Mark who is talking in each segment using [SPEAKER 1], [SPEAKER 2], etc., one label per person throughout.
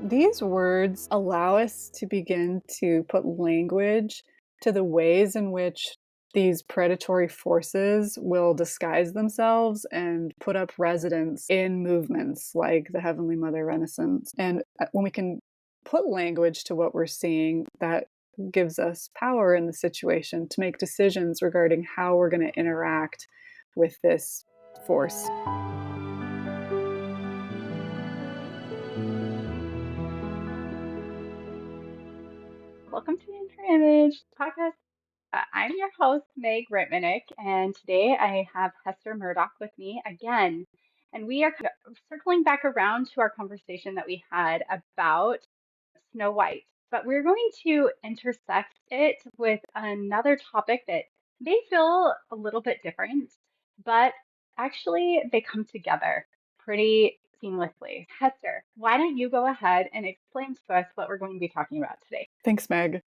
[SPEAKER 1] These words allow us to begin to put language to the ways in which these predatory forces will disguise themselves and put up residence in movements like the Heavenly Mother Renaissance. And when we can put language to what we're seeing, that gives us power in the situation to make decisions regarding how we're going to interact with this force.
[SPEAKER 2] Welcome to Enter Image podcast. I'm your host, Meg Rittmanic, and today I have Hester Murdock with me again. And we are kind of circling back around to our conversation that we had about Snow White, but we're going to intersect it with another topic that may feel a little bit different, but actually they come together pretty seamlessly. Hester, why don't you go ahead and explain to us what we're going to be talking about today?
[SPEAKER 1] Thanks, Meg.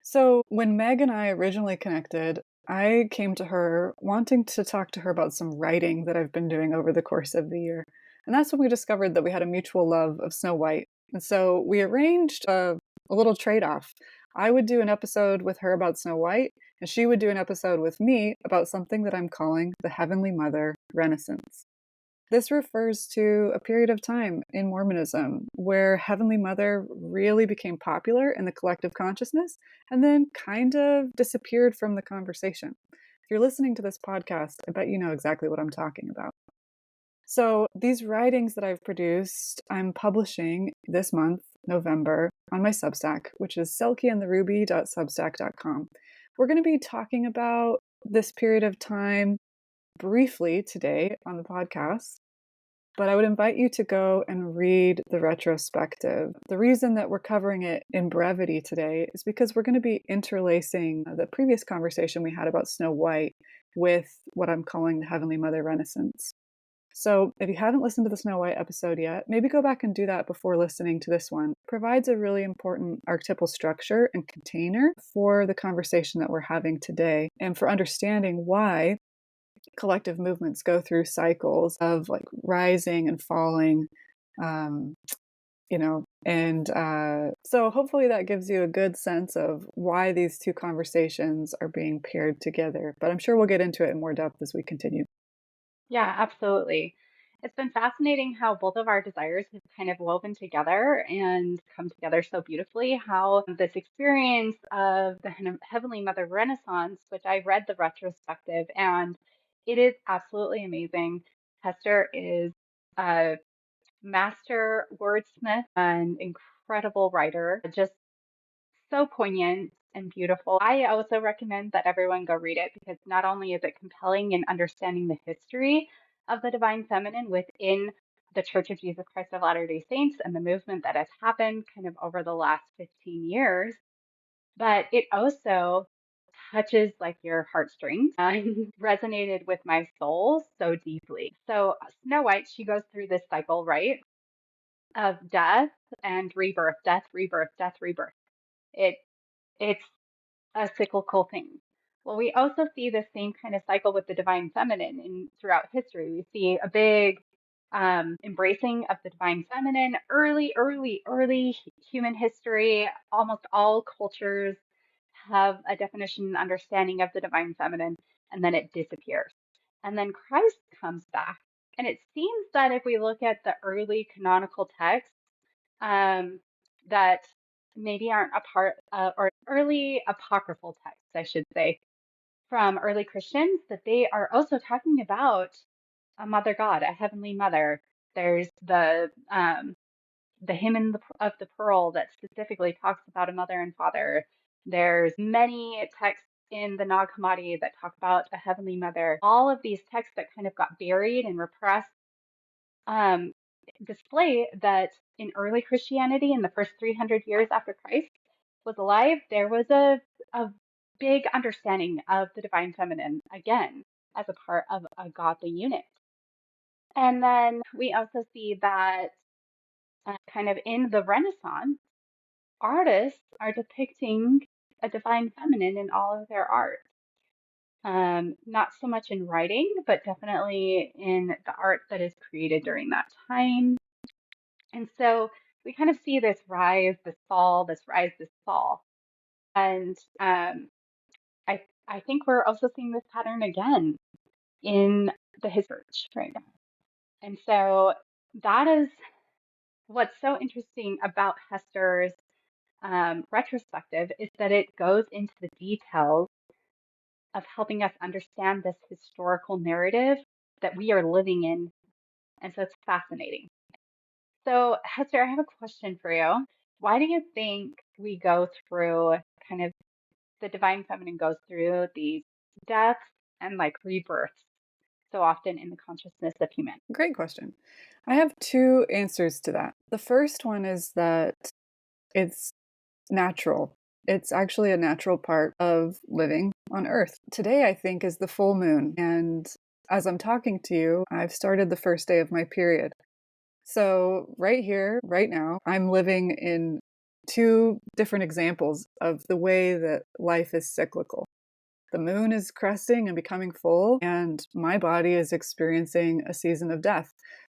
[SPEAKER 1] So, when Meg and I originally connected, I came to her wanting to talk to her about some writing that I've been doing over the course of the year. And that's when we discovered that we had a mutual love of Snow White. And so we arranged a little trade off. I would do an episode with her about Snow White, and she would do an episode with me about something that I'm calling the Heavenly Mother Renaissance. This refers to a period of time in Mormonism where Heavenly Mother really became popular in the collective consciousness and then kind of disappeared from the conversation. If you're listening to this podcast, I bet you know exactly what I'm talking about. So these writings that I've produced, I'm publishing this month, November, on my Substack, which is selkieandtheruby.substack.com. We're going to be talking about this period of time briefly today on the podcast, but I would invite you to go and read the retrospective. The reason that we're covering it in brevity today is because we're going to be interlacing the previous conversation we had about Snow White with what I'm calling the Heavenly Mother Renaissance. So if you haven't listened to the Snow White episode yet, maybe go back and do that before listening to this one. It provides a really important archetypal structure and container for the conversation that we're having today and for understanding why collective movements go through cycles of like rising and falling, so hopefully that gives you a good sense of why these two conversations are being paired together. But I'm sure we'll get into it in more depth as we continue.
[SPEAKER 2] Yeah, absolutely. It's been fascinating how both of our desires have kind of woven together and come together so beautifully. How this experience of the Heavenly Mother Renaissance, which I read the retrospective, and it is absolutely amazing. Hester is a master wordsmith, an incredible writer, just so poignant and beautiful. I also recommend that everyone go read it because not only is it compelling in understanding the history of the divine feminine within the Church of Jesus Christ of Latter-day Saints and the movement that has happened kind of over the last 15 years, but it also touches like your heartstrings and resonated with my soul so deeply. So Snow White, she goes through this cycle, right, of death and rebirth, death, rebirth, death, rebirth. It it's a cyclical thing. Well, we also see the same kind of cycle with the divine feminine in throughout history. We see a big embracing of the divine feminine, early human history. Almost all cultures have a definition and understanding of the divine feminine, and then it disappears. And then Christ comes back. And it seems that if we look at the early canonical texts, that maybe aren't a part or early apocryphal texts, I should say, from early Christians, that they are also talking about a mother God, a heavenly mother. There's the hymn of the pearl that specifically talks about a mother and father. There's many texts in the Nag Hammadi that talk about a heavenly mother. All of these texts that kind of got buried and repressed um, display that in early Christianity, in the first 300 years after Christ was alive, there was a big understanding of the divine feminine again as a part of a godly unit. And then we also see that kind of in the Renaissance, artists are depicting a divine feminine in all of their art. Not so much in writing, but definitely in the art that is created during that time. And so we kind of see this rise, this fall, this rise, this fall. And I think we're also seeing this pattern again in the his church right now. And so that is what's so interesting about Hester's retrospective is that it goes into the details of helping us understand this historical narrative that we are living in. And so it's fascinating. So, Hester, I have a question for you. Why do you think we go through kind of the divine feminine goes through these deaths and like rebirths so often in the consciousness of humanity?
[SPEAKER 1] Great question. I have two answers to that. The first one is that it's natural. It's actually a natural part of living on Earth. Today, I think, is the full moon. And as I'm talking to you, I've started the first day of my period. So, right here, right now, I'm living in two different examples of the way that life is cyclical. The moon is cresting and becoming full, and my body is experiencing a season of death.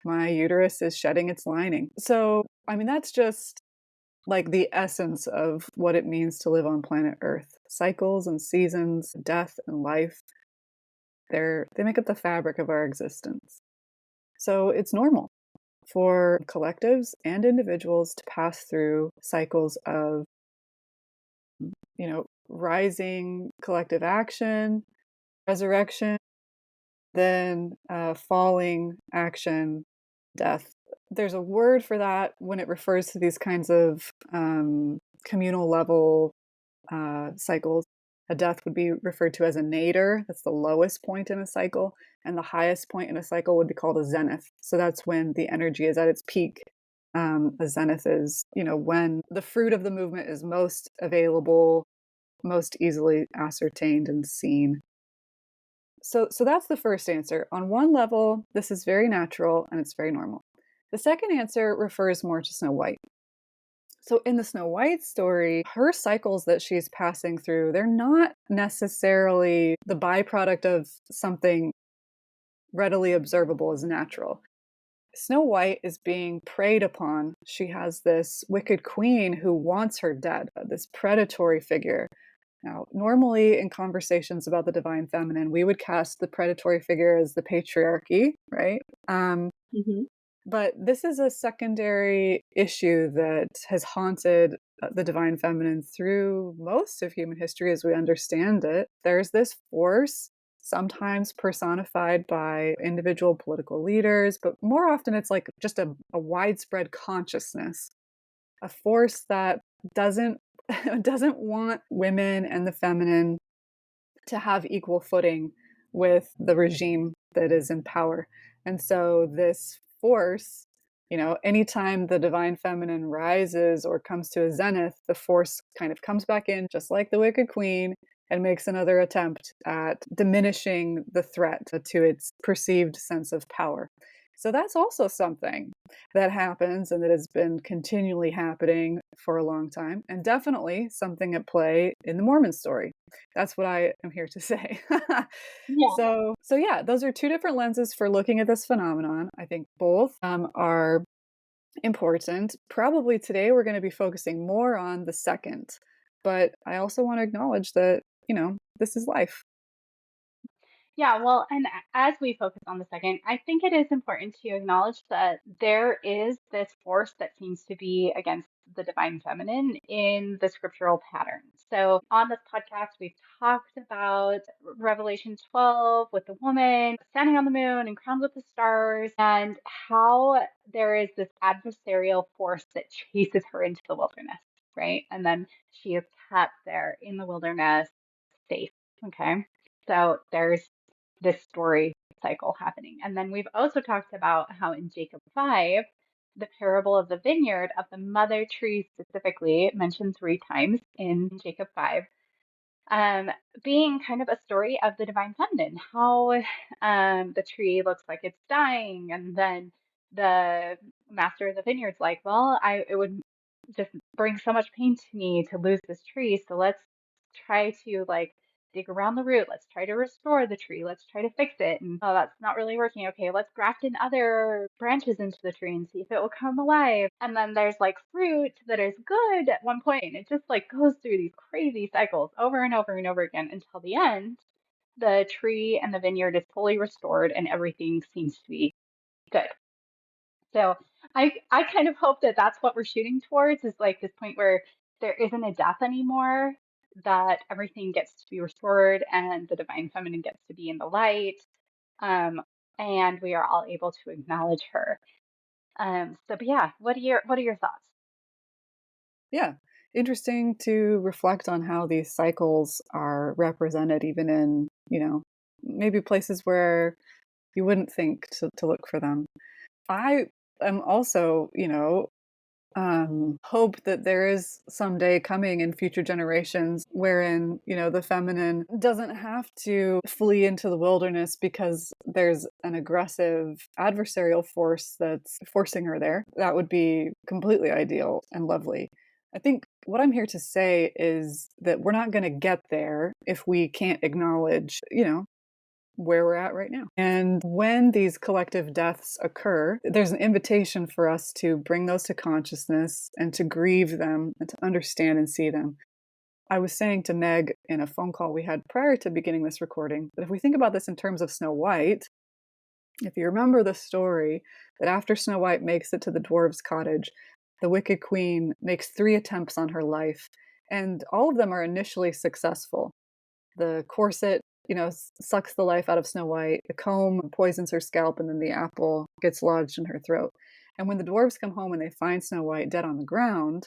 [SPEAKER 1] My uterus is shedding its lining. So, I mean, that's just like the essence of what it means to live on planet Earth. Cycles and seasons, death and life, they make up the fabric of our existence. So it's normal for collectives and individuals to pass through cycles of, rising collective action, resurrection, then falling action, death. There's a word for that when it refers to these kinds of communal level cycles. A death would be referred to as a nadir. That's the lowest point in a cycle. And the highest point in a cycle would be called a zenith. So that's when the energy is at its peak. A zenith is, when the fruit of the movement is most available, most easily ascertained and seen. So that's the first answer. On one level, this is very natural and it's very normal. The second answer refers more to Snow White. So in the Snow White story, her cycles that she's passing through, they're not necessarily the byproduct of something readily observable as natural. Snow White is being preyed upon. She has this wicked queen who wants her dead, this predatory figure. Now, normally in conversations about the divine feminine, we would cast the predatory figure as the patriarchy, right?
[SPEAKER 2] Hmm.
[SPEAKER 1] But this is a secondary issue that has haunted the divine feminine through most of human history as we understand it. There's this force, sometimes personified by individual political leaders, but more often it's like just a widespread consciousness, a force that doesn't doesn't want women and the feminine to have equal footing with the regime that is in power. And so this force, anytime the divine feminine rises or comes to a zenith, the force kind of comes back in, just like the wicked queen, and makes another attempt at diminishing the threat to its perceived sense of power. So that's also something that happens and that has been continually happening for a long time, and definitely something at play in the Mormon story. That's what I am here to say.
[SPEAKER 2] Yeah.
[SPEAKER 1] So yeah, those are two different lenses for looking at this phenomenon. I think both are important. Probably today we're going to be focusing more on the second, but I also want to acknowledge that, this is life.
[SPEAKER 2] Yeah, well, and as we focus on the second, I think it is important to acknowledge that there is this force that seems to be against the divine feminine in the scriptural pattern. So on this podcast, we've talked about Revelation 12 with the woman standing on the moon and crowned with the stars, and how there is this adversarial force that chases her into the wilderness, right? And then she is kept there in the wilderness, safe. Okay. So there's this story cycle happening. And then we've also talked about how in Jacob 5, the parable of the vineyard of the mother tree specifically mentioned 3 times in Jacob 5, um, being kind of a story of the divine feminine, how the tree looks like it's dying, and then the master of the vineyard's like, well, it would just bring so much pain to me to lose this tree, so let's try to like dig around the root. Let's try to restore the tree. Let's try to fix it. And oh, that's not really working. Okay, let's graft in other branches into the tree and see if it will come alive. And then there's like fruit that is good at one point. It just like goes through these crazy cycles over and over and over again until the end. The tree and the vineyard is fully restored and everything seems to be good. So I kind of hope that that's what we're shooting towards is like this point where there isn't a death anymore, that everything gets to be restored and the divine feminine gets to be in the light, um, and we are all able to acknowledge her. But yeah, what are your thoughts?
[SPEAKER 1] Yeah. Interesting to reflect on how these cycles are represented even in, maybe places where you wouldn't think to look for them. I am also, hope that there is someday coming in future generations wherein, the feminine doesn't have to flee into the wilderness because there's an aggressive adversarial force that's forcing her there. That would be completely ideal and lovely. I think what I'm here to say is that we're not going to get there if we can't acknowledge, where we're at right now. And when these collective deaths occur, there's an invitation for us to bring those to consciousness and to grieve them and to understand and see them. I was saying to Meg in a phone call we had prior to beginning this recording that if we think about this in terms of Snow White, if you remember the story, that after Snow White makes it to the dwarves' cottage, the Wicked Queen makes 3 attempts on her life, and all of them are initially successful. The corset, sucks the life out of Snow White. The comb poisons her scalp, and then the apple gets lodged in her throat. And when the dwarves come home and they find Snow White dead on the ground,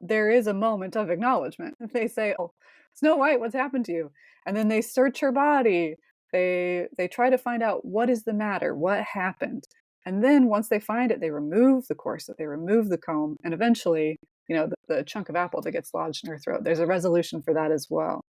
[SPEAKER 1] there is a moment of acknowledgement. They say, "Oh, Snow White, what's happened to you?" And then they search her body. They try to find out what is the matter, what happened. And then once they find it, they remove the corset, they remove the comb, and eventually, the chunk of apple that gets lodged in her throat. There's a resolution for that as well.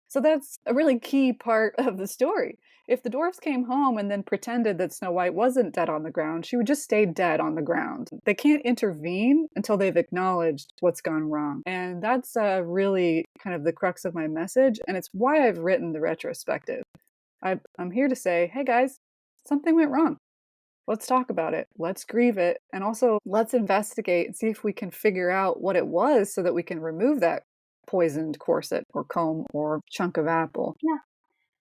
[SPEAKER 1] So that's a really key part of the story. If the dwarfs came home and then pretended that Snow White wasn't dead on the ground, she would just stay dead on the ground. They can't intervene until they've acknowledged what's gone wrong. And that's really kind of the crux of my message. And it's why I've written the retrospective. I'm here to say, hey guys, something went wrong. Let's talk about it. Let's grieve it. And also, let's investigate and see if we can figure out what it was so that we can remove that poisoned corset or comb or chunk of apple.
[SPEAKER 2] Yeah.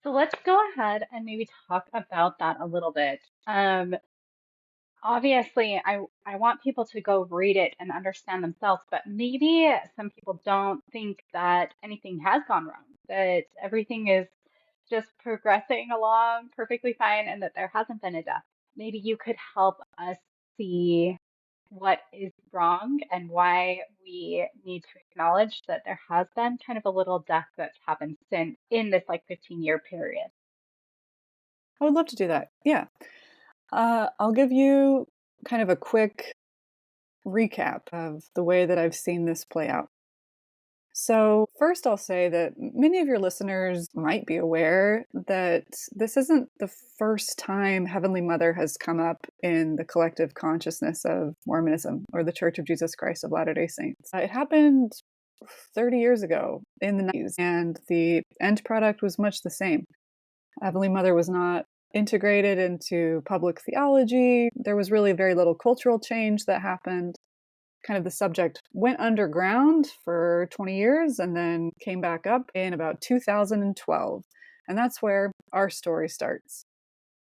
[SPEAKER 2] So let's go ahead and maybe talk about that a little bit. Obviously, I want people to go read it and understand themselves, but maybe some people don't think that anything has gone wrong, that everything is just progressing along perfectly fine and that there hasn't been a death. Maybe you could help us see what is wrong and why we need to acknowledge that there has been kind of a little death that's happened since in this like 15-year period.
[SPEAKER 1] I would love to do that. Yeah. I'll give you kind of a quick recap of the way that I've seen this play out. So, first, I'll say that many of your listeners might be aware that this isn't the first time Heavenly Mother has come up in the collective consciousness of Mormonism or the Church of Jesus Christ of Latter day Saints. It happened 30 years ago in the 90s, and the end product was much the same. Heavenly Mother was not integrated into public theology. There was really very little cultural change that happened. Kind of the subject went underground for 20 years and then came back up in about 2012. And that's where our story starts.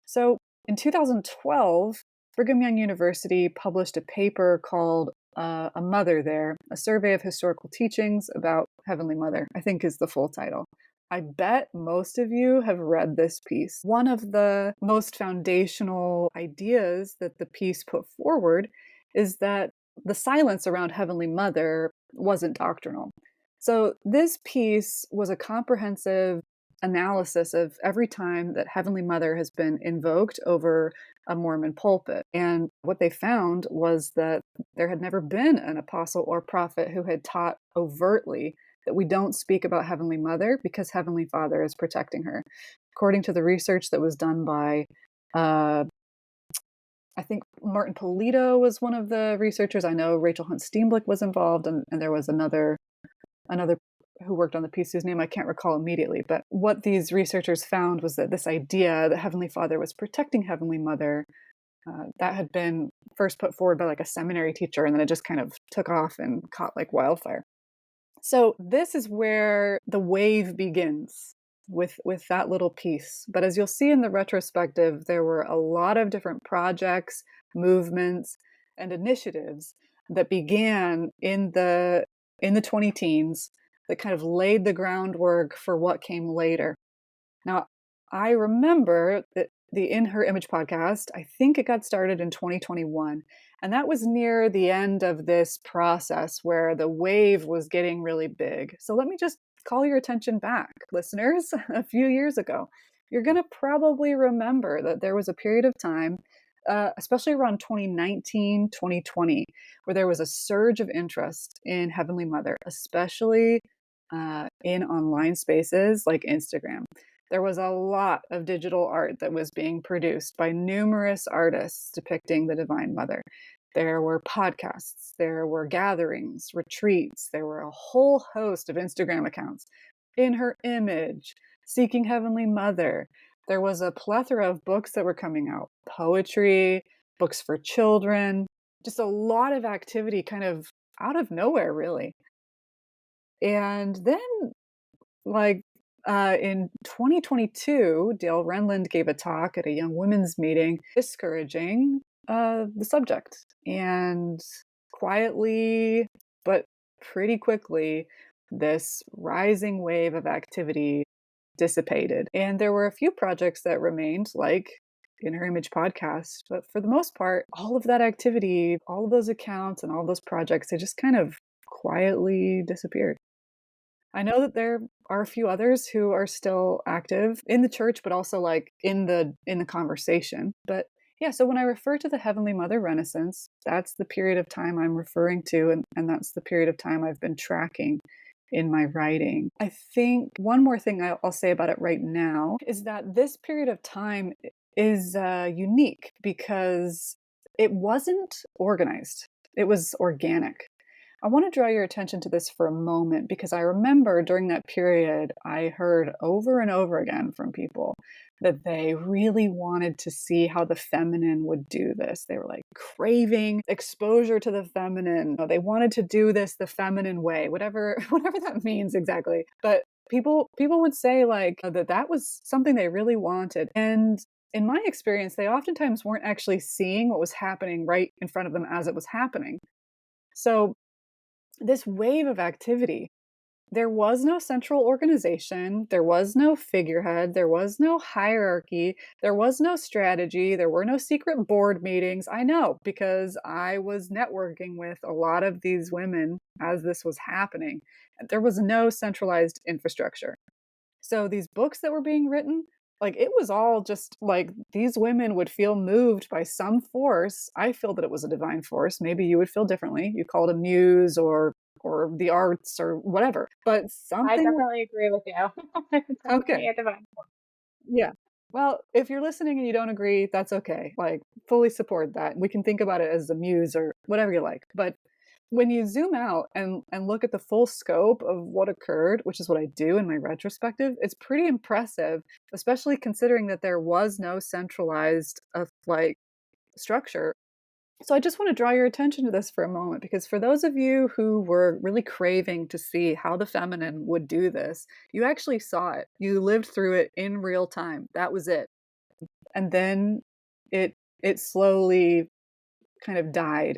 [SPEAKER 1] So in 2012, Brigham Young University published a paper called A Mother There, a survey of historical teachings about Heavenly Mother, I think is the full title. I bet most of you have read this piece. One of the most foundational ideas that the piece put forward is that the silence around Heavenly Mother wasn't doctrinal. So this piece was a comprehensive analysis of every time that Heavenly Mother has been invoked over a Mormon pulpit. And what they found was that there had never been an apostle or prophet who had taught overtly that we don't speak about Heavenly Mother because Heavenly Father is protecting her. According to the research that was done by I think Martin Polito was one of the researchers. I know Rachel Hunt Steenblick was involved, and there was another who worked on the piece, whose name I can't recall immediately. But what these researchers found was that this idea that Heavenly Father was protecting Heavenly Mother, that had been first put forward by like a seminary teacher, and then it just kind of took off and caught like wildfire. So this is where the wave begins with that little piece. But as you'll see in the retrospective, there were a lot of different projects, movements, and initiatives that began in the 20 teens that kind of laid the groundwork for what came later. Now, I remember that the In Her Image podcast, I think it got started in 2021. And that was near the end of this process where the wave was getting really big. So let me just call your attention back, listeners, a few years ago. You're going to probably remember that there was a period of time, especially around 2019, 2020, where there was a surge of interest in Heavenly Mother, especially in online spaces like Instagram. There was a lot of digital art that was being produced by numerous artists depicting the Divine Mother. There were podcasts, there were gatherings, retreats, there were a whole host of Instagram accounts. In Her Image, Seeking Heavenly Mother. There was a plethora of books that were coming out, poetry, books for children, just a lot of activity kind of out of nowhere, really. And then, like, in 2022, Dale Renlund gave a talk at a young women's meeting discouraging the subject. And quietly, but pretty quickly, this rising wave of activity dissipated. And there were a few projects that remained, like In Her Image podcast. But for the most part, all of that activity, all of those accounts and all those projects, they just kind of quietly disappeared. I know that there are a few others who are still active in the church, but also like in the conversation. But yeah, so when I refer to the Heavenly Mother Renaissance, that's the period of time I'm referring to, and that's the period of time I've been tracking in my writing. I think one more thing I'll say about it right now is that this period of time is unique because it wasn't organized. It was organic. I want to draw your attention to this for a moment because I remember during that period, I heard over and over again from people that they really wanted to see how the feminine would do this. They were like craving exposure to the feminine. They wanted to do this the feminine way, whatever that means exactly. But people would say like that was something they really wanted. And in my experience, they oftentimes weren't actually seeing what was happening right in front of them as it was happening. So this wave of activity, there was no central organization, there was no figurehead, there was no hierarchy, there was no strategy, there were no secret board meetings. I know because I was networking with a lot of these women as this was happening. There was no centralized infrastructure. So these books that were being written, like it was all just like these women would feel moved by some force. I feel that it was a divine force. Maybe you would feel differently. You call it a muse or the arts or whatever. But
[SPEAKER 2] I
[SPEAKER 1] something
[SPEAKER 2] definitely agree with you. It's
[SPEAKER 1] okay.
[SPEAKER 2] definitely a divine force.
[SPEAKER 1] Yeah. Well, if you're listening and you don't agree, that's okay. Like fully support that. We can think about it as a muse or whatever you like. But when you zoom out and look at the full scope of what occurred, which is what I do in my retrospective, it's pretty impressive, especially considering that there was no centralized like structure. So I just want to draw your attention to this for a moment, because for those of you who were really craving to see how the feminine would do this, you actually saw it. You lived through it in real time. That was it. And then it slowly kind of died.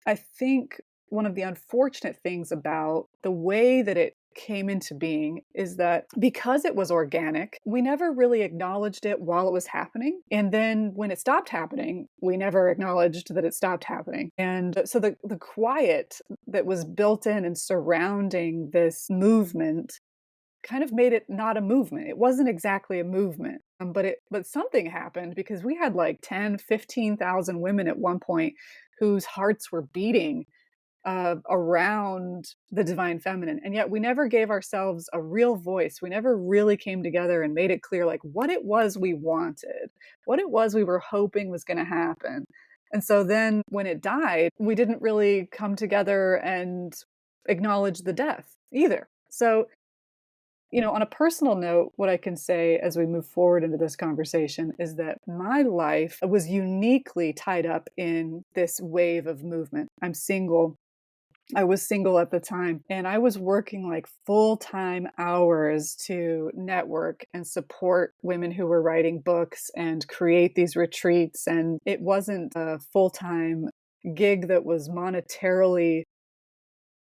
[SPEAKER 1] I think one of the unfortunate things about the way that it came into being is that because it was organic, we never really acknowledged it while it was happening. And then when it stopped happening, we never acknowledged that it stopped happening. And so the quiet that was built in and surrounding this movement kind of made it not a movement. It wasn't exactly a movement. But something happened because we had like 10, 15,000 women at one point whose hearts were beating around the divine feminine. And yet we never gave ourselves a real voice. We never really came together and made it clear like what it was we wanted, what it was we were hoping was going to happen. And so then when it died, we didn't really come together and acknowledge the death either. So, on a personal note, what I can say as we move forward into this conversation is that my life was uniquely tied up in this wave of movement. I'm single. I was single at the time, and I was working like full-time hours to network and support women who were writing books and create these retreats. And it wasn't a full-time gig that was monetarily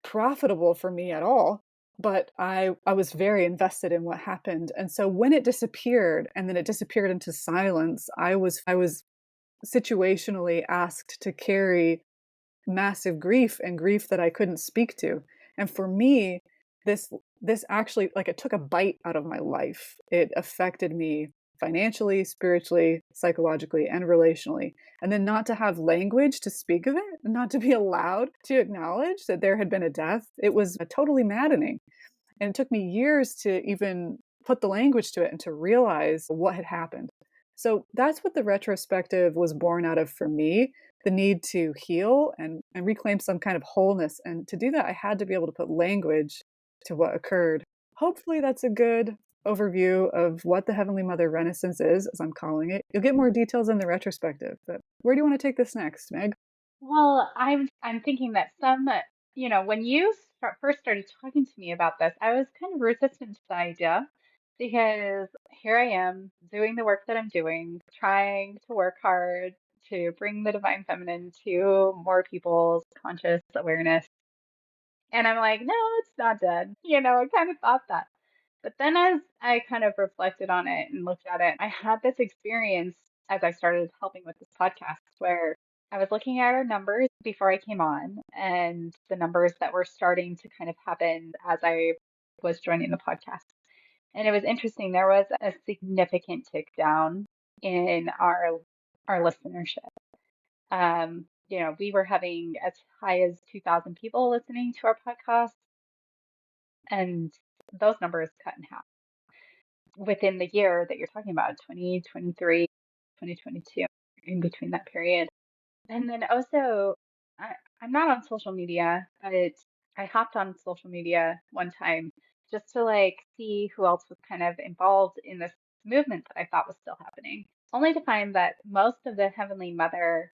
[SPEAKER 1] profitable for me at all, but I was very invested in what happened. And so when it disappeared and then it disappeared into silence, I was situationally asked to carry massive grief and grief that I couldn't speak to. And for me, this actually, like, it took a bite out of my life. It affected me financially, spiritually, psychologically, and relationally. And then not to have language to speak of it, not to be allowed to acknowledge that there had been a death, it was totally maddening. And it took me years to even put the language to it and to realize what had happened. So that's what the retrospective was born out of for me, the need to heal and reclaim some kind of wholeness. And to do that, I had to be able to put language to what occurred. Hopefully, that's a good overview of what the Heavenly Mother Renaissance is, as I'm calling it. You'll get more details in the retrospective, but where do you want to take this next, Meg?
[SPEAKER 2] Well, I'm thinking that when you first started talking to me about this, I was kind of resistant to the idea because here I am doing the work that I'm doing, trying to work hard to bring the divine feminine to more people's conscious awareness. And I'm like, no, it's not dead. I kind of thought that. But then as I kind of reflected on it and looked at it, I had this experience as I started helping with this podcast where I was looking at our numbers before I came on and the numbers that were starting to kind of happen as I was joining the podcast. And it was interesting. There was a significant tick down in our listenership. We were having as high as 2,000 people listening to our podcast, and those numbers cut in half within the year that you're talking about, 2023, 2022, in between that period. And then also, I, I'm not on social media, but I hopped on social media one time just to like see who else was kind of involved in this movement that I thought was still happening, only to find that most of the Heavenly Mother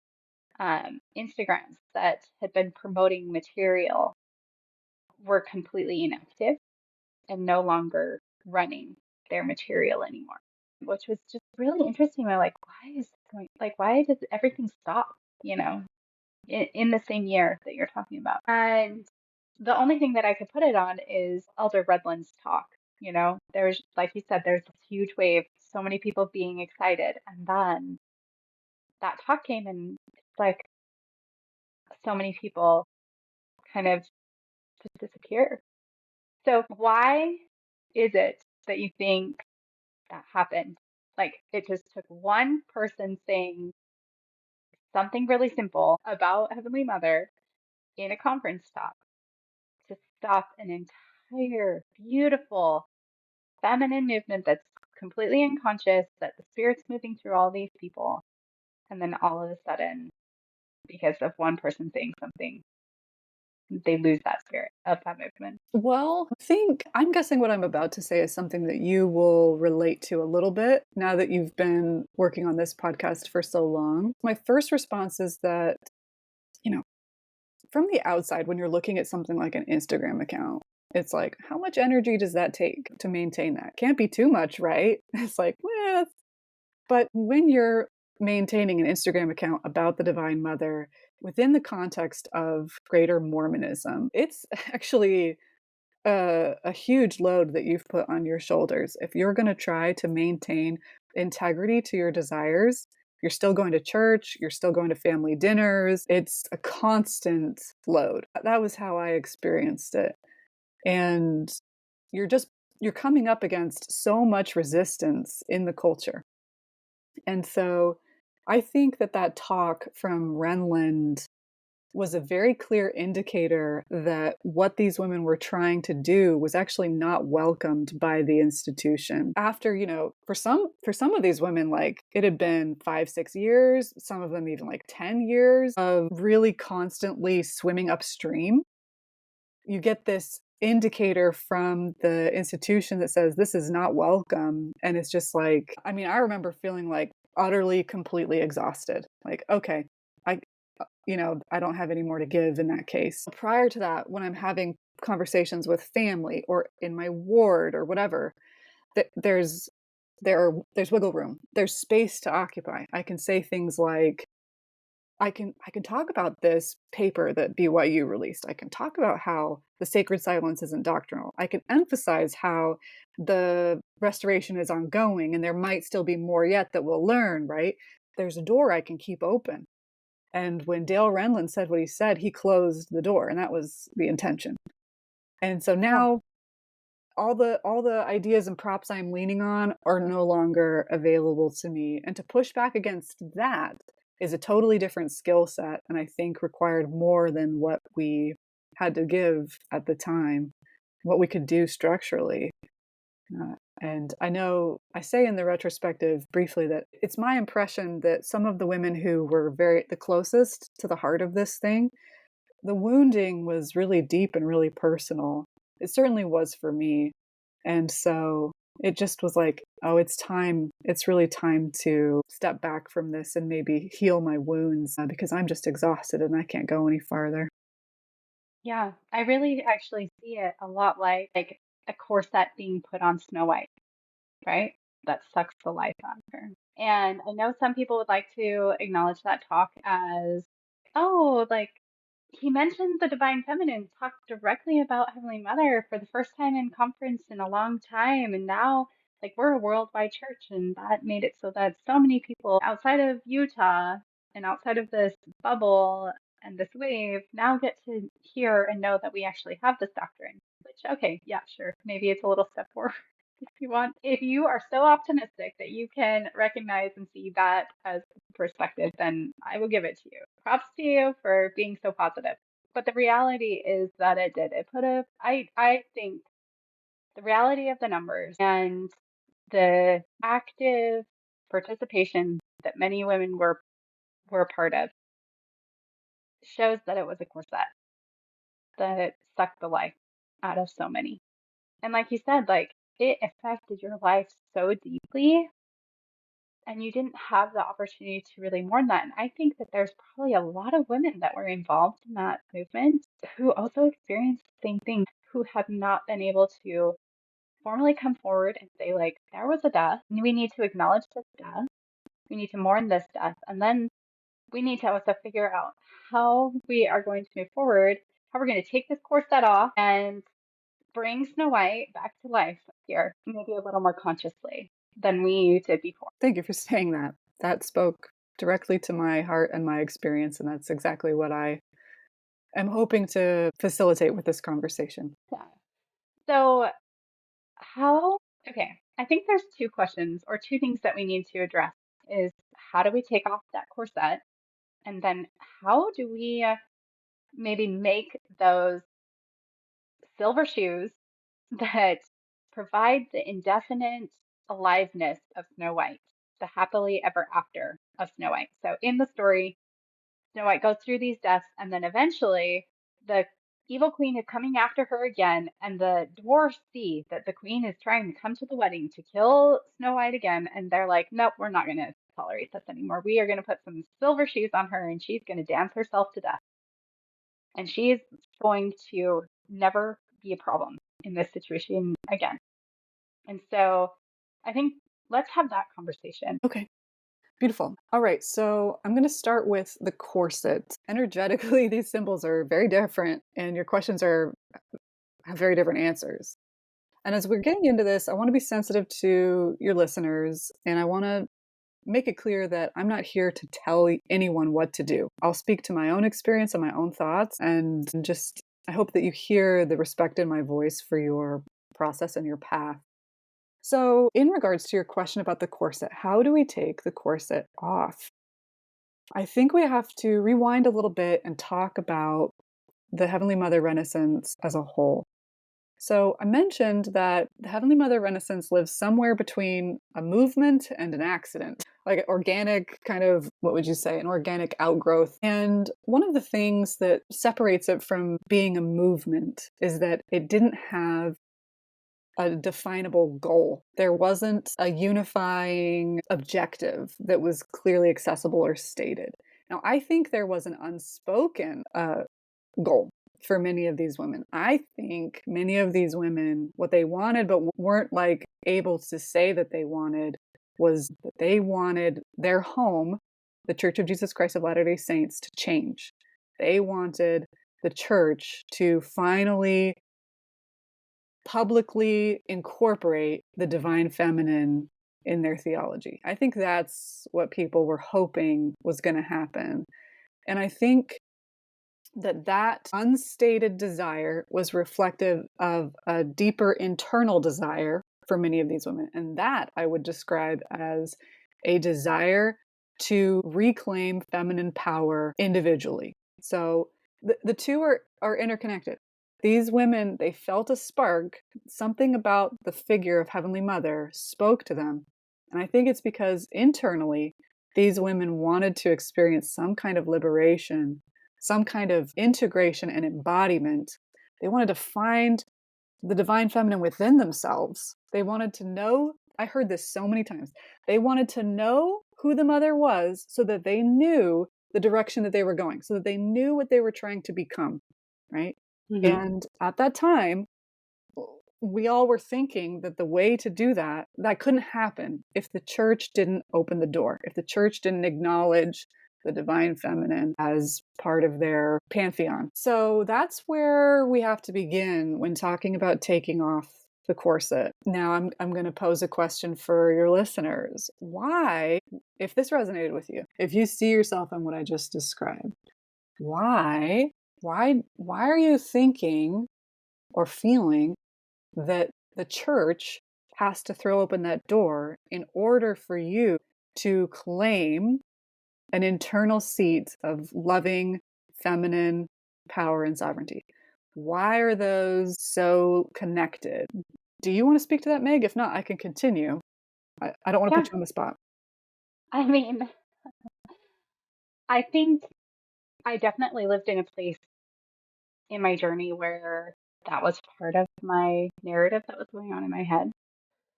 [SPEAKER 2] Instagrams that had been promoting material were completely inactive and no longer running their material anymore, which was just really interesting. I'm like, why is this going, like, why did everything stop, you know, in the same year that you're talking about? And the only thing that I could put it on is Elder Redland's talk. There's, like you said, there's this huge wave, so many people being excited. And then that talk came and it's like so many people kind of just disappear. So why is it that you think that happened? Like it just took one person saying something really simple about Heavenly Mother in a conference talk to stop an entire beautiful feminine movement that's completely unconscious, that the spirit's moving through all these people. And then all of a sudden, because of one person saying something, they lose that spirit of that movement.
[SPEAKER 1] Well, I'm guessing what I'm about to say is something that you will relate to a little bit now that you've been working on this podcast for so long. My first response is that, you know, from the outside, when you're looking at something like an Instagram account, it's like, how much energy does that take to maintain that? Can't be too much, right? It's like, well, but when you're maintaining an Instagram account about the Divine Mother within the context of greater Mormonism, it's actually a huge load that you've put on your shoulders. If you're going to try to maintain integrity to your desires, you're still going to church, you're still going to family dinners. It's a constant load. That was how I experienced it. And you're just you're coming up against so much resistance in the culture. And so I think that talk from Renland was a very clear indicator that what these women were trying to do was actually not welcomed by the institution. After, for some of these women, like it had been 5, 6 years, some of them even like 10 years of really constantly swimming upstream. you get this indicator from the institution that says this is not welcome. And it's just like, I mean, I remember feeling like utterly, completely exhausted. Like, okay, I, I don't have any more to give in that case. Prior to that, when I'm having conversations with family or in my ward or whatever, there's there's wiggle room. There's space to occupy. I can say things like, I can talk about this paper that BYU released. I can talk about how the sacred silence isn't doctrinal. I can emphasize how the restoration is ongoing and there might still be more yet that we'll learn, right? There's a door I can keep open. And when Dale Renlund said what he said, he closed the door, and that was the intention. And so
[SPEAKER 2] Yeah.
[SPEAKER 1] now all the ideas and props I'm leaning on are no longer available to me. And to push back against that is a totally different skill set, and I think required more than what we had to give at the time, what we could do structurally. And I know I say in the retrospective briefly that it's my impression that some of the women who were the closest to the heart of this thing, the wounding was really deep and really personal. It certainly was for me. And so it just was like, oh, it's time. It's really time to step back from this and maybe heal my wounds because I'm just exhausted and I can't go any farther.
[SPEAKER 2] Yeah, I really actually see it a lot like a corset being put on Snow White, right? That sucks the life out of her. And I know some people would like to acknowledge that talk as, oh, like he mentioned the divine feminine, talked directly about Heavenly Mother for the first time in conference in a long time. And now, like, we're a worldwide church, and that made it so that so many people outside of Utah and outside of this bubble and this wave now get to hear and know that we actually have this doctrine. Which, okay, yeah, sure. Maybe it's a little step forward if you want. If you are so optimistic that you can recognize and see that as perspective, then I will give it to you. Props to you for being so positive. But the reality is that it did. It put a, I think the reality of the numbers and the active participation that many women were a part of shows that it was a corset that sucked the life out of so many. And like you said, like it affected your life so deeply and you didn't have the opportunity to really mourn that. And I think that there's probably a lot of women that were involved in that movement who also experienced the same thing, who have not been able to formally come forward and say, like, there was a death, and we need to acknowledge this death. We need to mourn this death. And then we need to also figure out how we are going to move forward, how we're going to take this corset off and bring Snow White back to life here, maybe a little more consciously than we did before.
[SPEAKER 1] Thank you for saying that. That spoke directly to my heart and my experience, and that's exactly what I am hoping to facilitate with this conversation.
[SPEAKER 2] Yeah. So, how, okay, I think there's two questions or two things that we need to address is how do we take off that corset? And then how do we maybe make those silver shoes that provide the indefinite aliveness of Snow White, the happily ever after of Snow White? So in the story, Snow White goes through these deaths, and then eventually the evil queen is coming after her again, and the dwarfs see that the queen is trying to come to the wedding to kill Snow White again, and they're like, nope, we're not going to tolerate this anymore. We are going to put some silver shoes on her, and she's going to dance herself to death. And she's going to never be a problem in this situation again. And so I think let's have that conversation.
[SPEAKER 1] Okay. Beautiful. All right. So I'm going to start with the corset. Energetically, these symbols are very different, and your questions have very different answers. And as we're getting into this, I want to be sensitive to your listeners, and I want to make it clear that I'm not here to tell anyone what to do. I'll speak to my own experience and my own thoughts, and just I hope that you hear the respect in my voice for your process and your path. So, in regards to your question about the corset, how do we take the corset off? I think we have to rewind a little bit and talk about the Heavenly Mother Renaissance as a whole. So I mentioned that the Heavenly Mother Renaissance lives somewhere between a movement and an accident, like organic kind of, what would you say, an organic outgrowth. And one of the things that separates it from being a movement is that it didn't have a definable goal. There wasn't a unifying objective that was clearly accessible or stated. Now, I think there was an unspoken goal for many of these women. I think many of these women, what they wanted, but weren't like able to say that they wanted, was that they wanted their home, the Church of Jesus Christ of Latter day Saints, to change. They wanted the church to finally publicly incorporate the divine feminine in their theology. I think that's what people were hoping was going to happen. And I think that unstated desire was reflective of a deeper internal desire for many of these women. And that I would describe as a desire to reclaim feminine power individually. So the two are interconnected. These women, they felt a spark, something about the figure of Heavenly Mother spoke to them. And I think it's because internally, these women wanted to experience some kind of liberation, some kind of integration and embodiment. They wanted to find the divine feminine within themselves. They wanted to know, I heard this so many times, they wanted to know who the mother was so that they knew the direction that they were going, so that they knew what they were trying to become, right?
[SPEAKER 2] Hmm.
[SPEAKER 1] And at that time, we all were thinking that the way to do that couldn't happen if the church didn't open the door, if the church didn't acknowledge the divine feminine as part of their pantheon. So that's where we have to begin when talking about taking off the corset. Now, I'm going to pose a question for your listeners. Why, if this resonated with you, if you see yourself in what I just described, why, why are you thinking or feeling that the church has to throw open that door in order for you to claim an internal seat of loving, feminine power and sovereignty? Why are those so connected? Do you want to speak to that, Meg? If not, I can continue. I don't want to
[SPEAKER 2] Yeah,
[SPEAKER 1] put you on the spot.
[SPEAKER 2] I mean, I think I definitely lived in a place in my journey where that was part of my narrative that was going on in my head.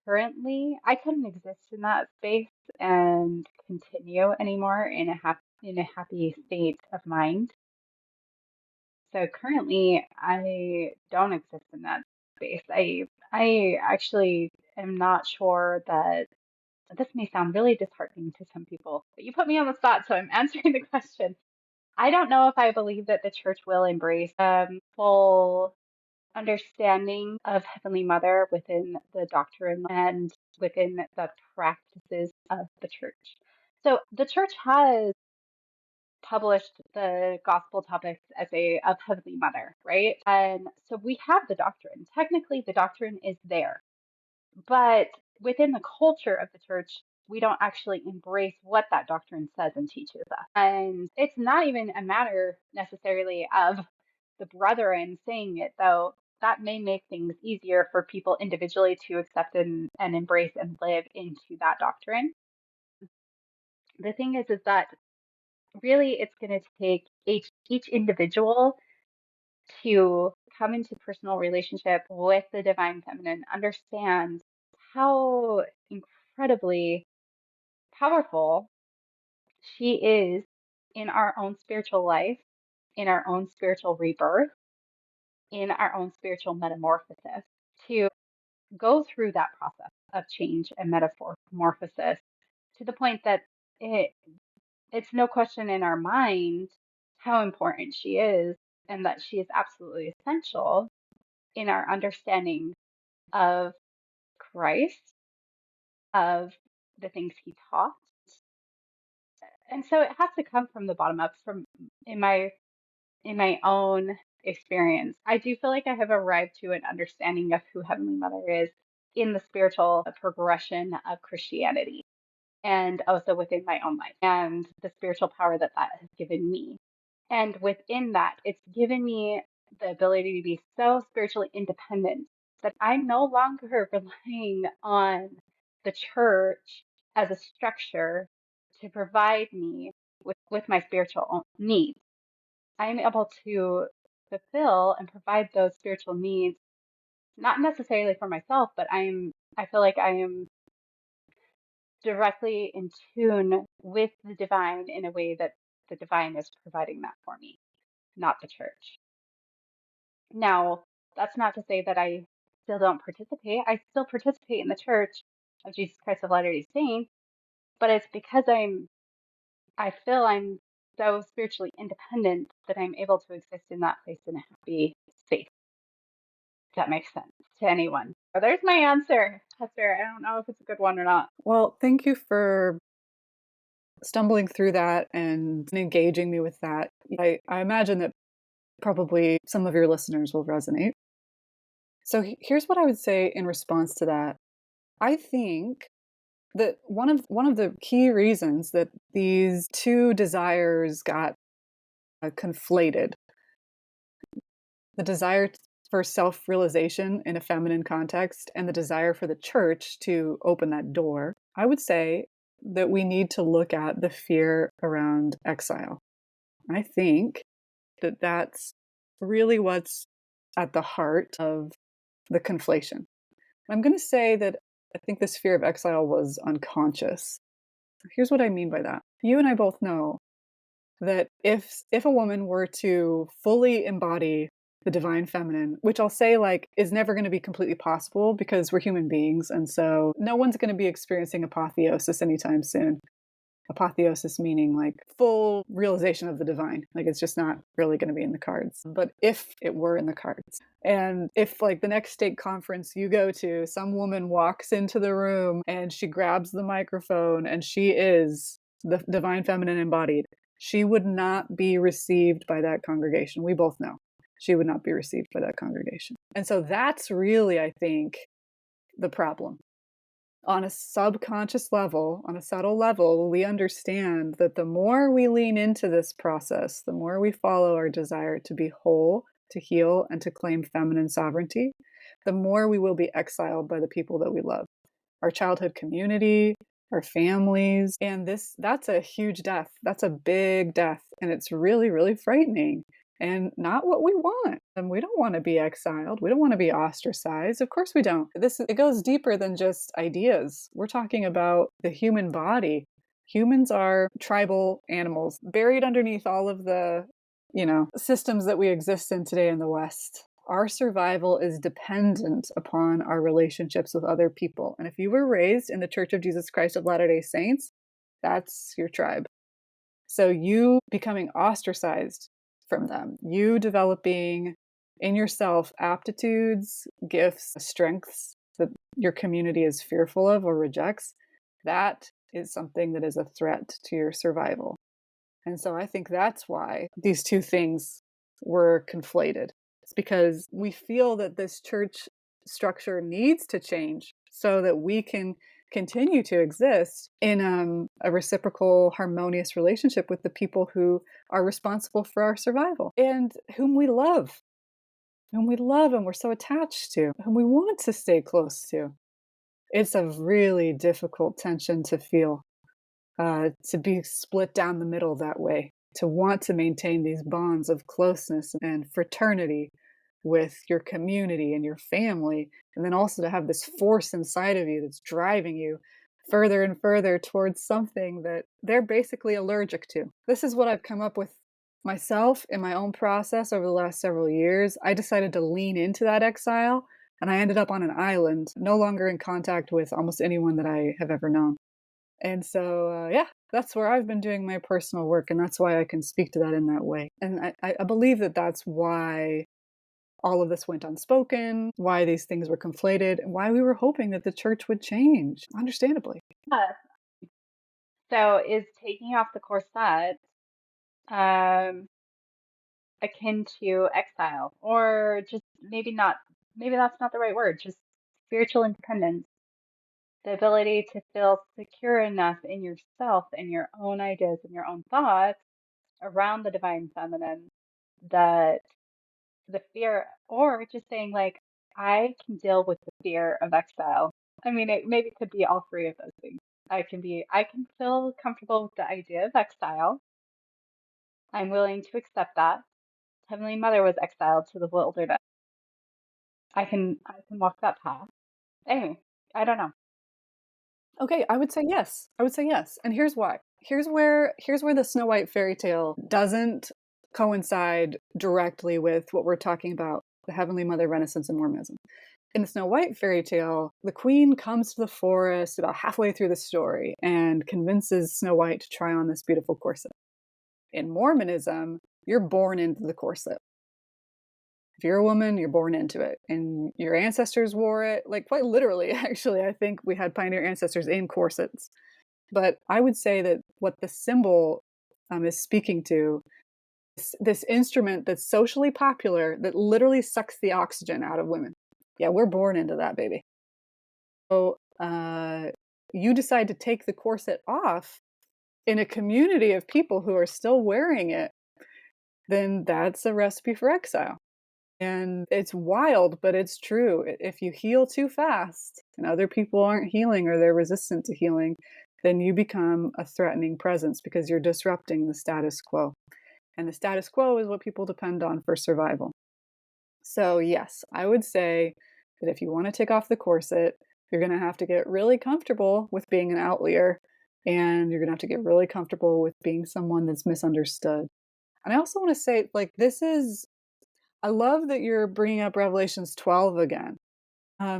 [SPEAKER 2] Currently, I couldn't exist in that space and continue anymore in a happy state of mind. So currently, I don't exist in that space. I actually am not sure that this may sound really disheartening to some people, but you put me on the spot, so I'm answering the question. I don't know if I believe that the church will embrace full understanding of Heavenly Mother within the doctrine and within the practices of the church. So the church has published the gospel topics essay of Heavenly Mother, right? And so we have the doctrine. Technically, the doctrine is there, but within the culture of the church, we don't actually embrace what that doctrine says and teaches us. And it's not even a matter necessarily of the brethren saying it, though that may make things easier for people individually to accept and embrace and live into that doctrine. The thing is that really it's going to take each individual to come into personal relationship with the divine feminine, understand how incredibly powerful she is in our own spiritual life, in our own spiritual rebirth, in our own spiritual metamorphosis, to go through that process of change and metamorphosis to the point that it it's no question in our mind how important she is and that she is absolutely essential in our understanding of Christ, of the things he taught. And so it has to come from the bottom up from in my own experience. I do feel like I have arrived to an understanding of who Heavenly Mother is in the spiritual progression of Christianity and also within my own life and the spiritual power that that has given me. And within that, it's given me the ability to be so spiritually independent that I'm no longer relying on the church as a structure to provide me with my spiritual needs. I'm able to fulfill and provide those spiritual needs, not necessarily for myself, but I feel like I am directly in tune with the divine in a way that the divine is providing that for me, not the church. Now, that's not to say that I still don't participate. I still participate in the Church of Jesus Christ of Latter-day Saints, but it's because I feel I'm so spiritually independent that I'm able to exist in that place in a happy space. If that makes sense to anyone. So there's my answer, Hester. I don't know if it's a good one or not.
[SPEAKER 1] Well, thank you for stumbling through that and engaging me with that. I imagine that probably some of your listeners will resonate. So here's what I would say in response to that. I think that one of the key reasons that these two desires got conflated, the desire for self-realization in a feminine context and the desire for the church to open that door, I would say that we need to look at the fear around exile. I think that that's really what's at the heart of the conflation. I'm going to say that I think this fear of exile was unconscious. Here's what I mean by that. You and I both know that if a woman were to fully embody the divine feminine, which I'll say like is never going to be completely possible because we're human beings, and so no one's going to be experiencing apotheosis anytime soon. Apotheosis meaning like full realization of the divine. Like it's just not really going to be in the cards. But if it were in the cards, and if like the next stake conference you go to, some woman walks into the room and she grabs the microphone and she is the divine feminine embodied, she would not be received by that congregation. We both know she would not be received by that congregation. And so that's really, I think, the problem. On a subconscious level, on a subtle level, we understand that the more we lean into this process, the more we follow our desire to be whole, to heal, and to claim feminine sovereignty, the more we will be exiled by the people that we love. Our childhood community, our families, and that's a huge death. That's a big death, and it's really, really frightening and not what we want. And we don't want to be exiled. We don't want to be ostracized. Of course we don't. It goes deeper than just ideas. We're talking about the human body. Humans are tribal animals buried underneath all of the, systems that we exist in today in the West. Our survival is dependent upon our relationships with other people. And if you were raised in the Church of Jesus Christ of Latter-day Saints, that's your tribe. So you becoming ostracized from them, you developing in yourself aptitudes, gifts, strengths that your community is fearful of or rejects, that is something that is a threat to your survival. And so I think that's why these two things were conflated. It's because we feel that this church structure needs to change so that we can continue to exist in a reciprocal, harmonious relationship with the people who are responsible for our survival and whom we love and we're so attached to, whom we want to stay close to. It's a really difficult tension to feel, to be split down the middle that way, to want to maintain these bonds of closeness and fraternity with your community and your family, and then also to have this force inside of you that's driving you further and further towards something that they're basically allergic to. This is what I've come up with myself in my own process over the last several years. I decided to lean into that exile, and I ended up on an island, no longer in contact with almost anyone that I have ever known. And so, yeah, that's where I've been doing my personal work, and that's why I can speak to that in that way. And I believe that that's why all of this went unspoken, why these things were conflated, and why we were hoping that the church would change, understandably.
[SPEAKER 2] Yeah. So is taking off the corset um, akin to exile, or just maybe that's not the right word, just spiritual independence, the ability to feel secure enough in yourself and your own ideas and your own thoughts around the divine feminine that the fear, or just saying like, I can deal with the fear of exile. I mean, it maybe could be all three of those things. I can feel comfortable with the idea of exile. I'm willing to accept that. Heavenly Mother was exiled to the wilderness. I can walk that path. Anyway, I don't know.
[SPEAKER 1] Okay, I would say yes. I would say yes. And here's why. Here's where the Snow White fairy tale doesn't coincide directly with what we're talking about, the Heavenly Mother Renaissance and Mormonism. In the Snow White fairy tale, the queen comes to the forest about halfway through the story and convinces Snow White to try on this beautiful corset. In Mormonism, you're born into the corset. If you're a woman, you're born into it. And your ancestors wore it, like quite literally, actually. I think we had pioneer ancestors in corsets. But I would say that what the symbol is speaking to, this instrument that's socially popular that literally sucks the oxygen out of women. Yeah, we're born into that, baby. So you decide to take the corset off in a community of people who are still wearing it, then that's a recipe for exile. And it's wild, but it's true. If you heal too fast and other people aren't healing or they're resistant to healing, then you become a threatening presence because you're disrupting the status quo. And the status quo is what people depend on for survival. So, yes, I would say that if you want to take off the corset, you're going to have to get really comfortable with being an outlier. And you're going to have to get really comfortable with being someone that's misunderstood. And I also want to say, like, I love that you're bringing up Revelations 12 again.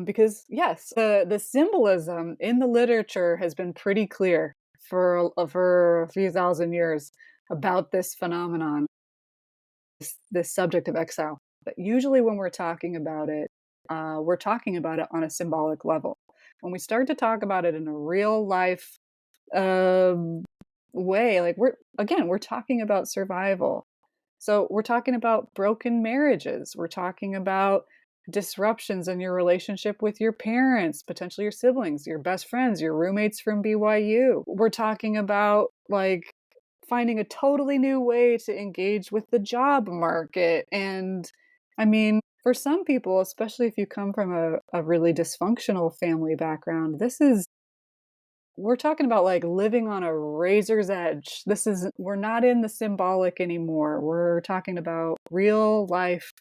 [SPEAKER 1] Because yes, the symbolism in the literature has been pretty clear for a few thousand years about this phenomenon, this subject of exile. But usually, when we're talking about it on a symbolic level. When we start to talk about it in a real life um, way, like we're talking about survival. So we're talking about broken marriages. We're talking about disruptions in your relationship with your parents, potentially your siblings, your best friends, your roommates from BYU. We're talking about like finding a totally new way to engage with the job market. And I mean, for some people, especially if you come from a really dysfunctional family background, we're talking about like living on a razor's edge. We're not in the symbolic anymore. We're talking about real life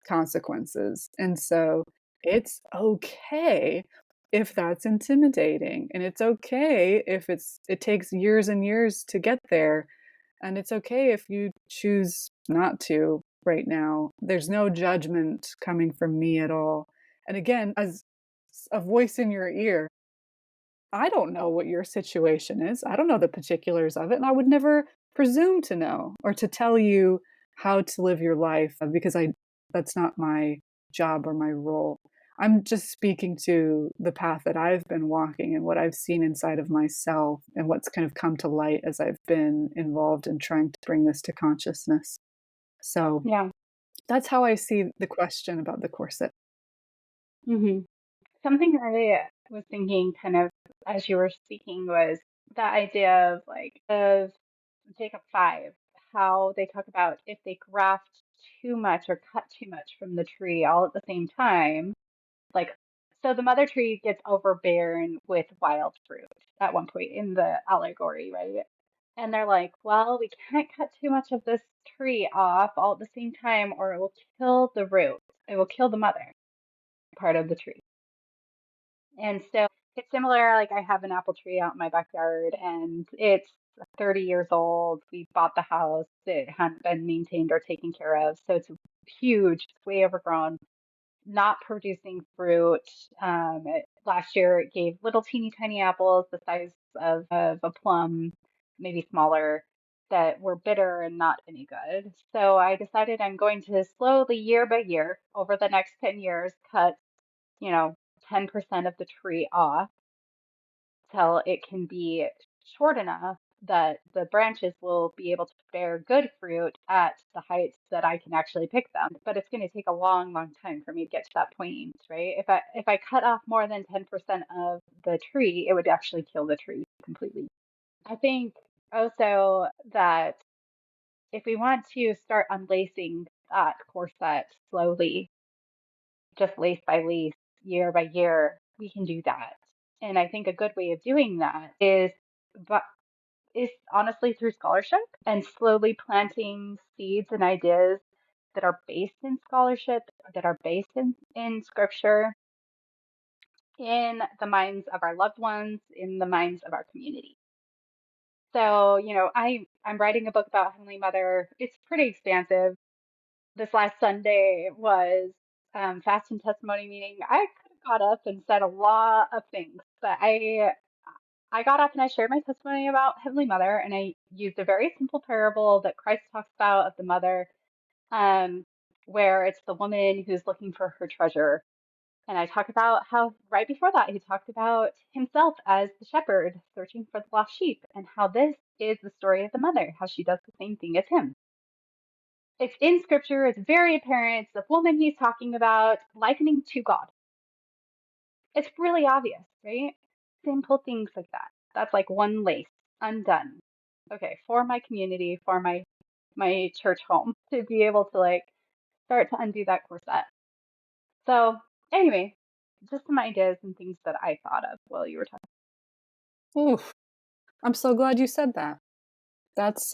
[SPEAKER 1] consequences. And so it's okay if that's intimidating. And it's okay if it takes years and years to get there. And it's okay if you choose not to right now. There's no judgment coming from me at all. And again, as a voice in your ear, I don't know what your situation is. I don't know the particulars of it, and I would never presume to know or to tell you how to live your life because I that's not my job or my role. I'm just speaking to the path that I've been walking and what I've seen inside of myself and what's kind of come to light as I've been involved in trying to bring this to consciousness. So
[SPEAKER 2] Yeah.
[SPEAKER 1] that's how I see the question about the corset.
[SPEAKER 2] hmm Something I was thinking kind of as you were speaking was the idea of like of Jacob 5, how they talk about if they graft too much or cut too much from the tree all at the same time, like so the mother tree gets overbearing with wild fruit at one point in the allegory, right? And they're like, well, we can't cut too much of this tree off all at the same time, or it will kill the root. It will kill the mother part of the tree. And so it's similar, like I have an apple tree out in my backyard and it's 30 years old. We bought the house. It hadn't been maintained or taken care of. So it's huge, it's way overgrown, not producing fruit. Last year it gave little teeny tiny apples the size of a plum, maybe smaller, that were bitter and not any good. So I decided I'm going to slowly, year by year, over the next 10 years, cut, you know, 10% of the tree off till it can be short enough that the branches will be able to bear good fruit at the heights that I can actually pick them. But it's going to take a long, long time for me to get to that point, right? If I cut off more than 10% of the tree, it would actually kill the tree completely. I think also that if we want to start unlacing that corset slowly, just lace by lace, year by year, we can do that. And I think a good way of doing that but is honestly through scholarship and slowly planting seeds and ideas that are based in scholarship, that are based in scripture, in the minds of our loved ones, in the minds of our community. So, I'm writing a book about Heavenly Mother. It's pretty expansive. This last Sunday was fast and testimony meeting. I could have got up and said a lot of things, but I got up and I shared my testimony about Heavenly Mother, and I used a very simple parable that Christ talks about of the mother, um, where it's the woman who's looking for her treasure. And I talk about how right before that he talked about himself as the shepherd searching for the lost sheep, and how this is the story of the mother, how she does the same thing as him. It's in scripture, it's very apparent. It's the woman he's talking about, likening to God. It's really obvious, right? Simple things like that. That's like one lace undone. Okay, for my community, for my church home to be able to like start to undo that corset. So anyway, just some ideas and things that I thought of while you were talking.
[SPEAKER 1] Oof. I'm so glad you said that. That's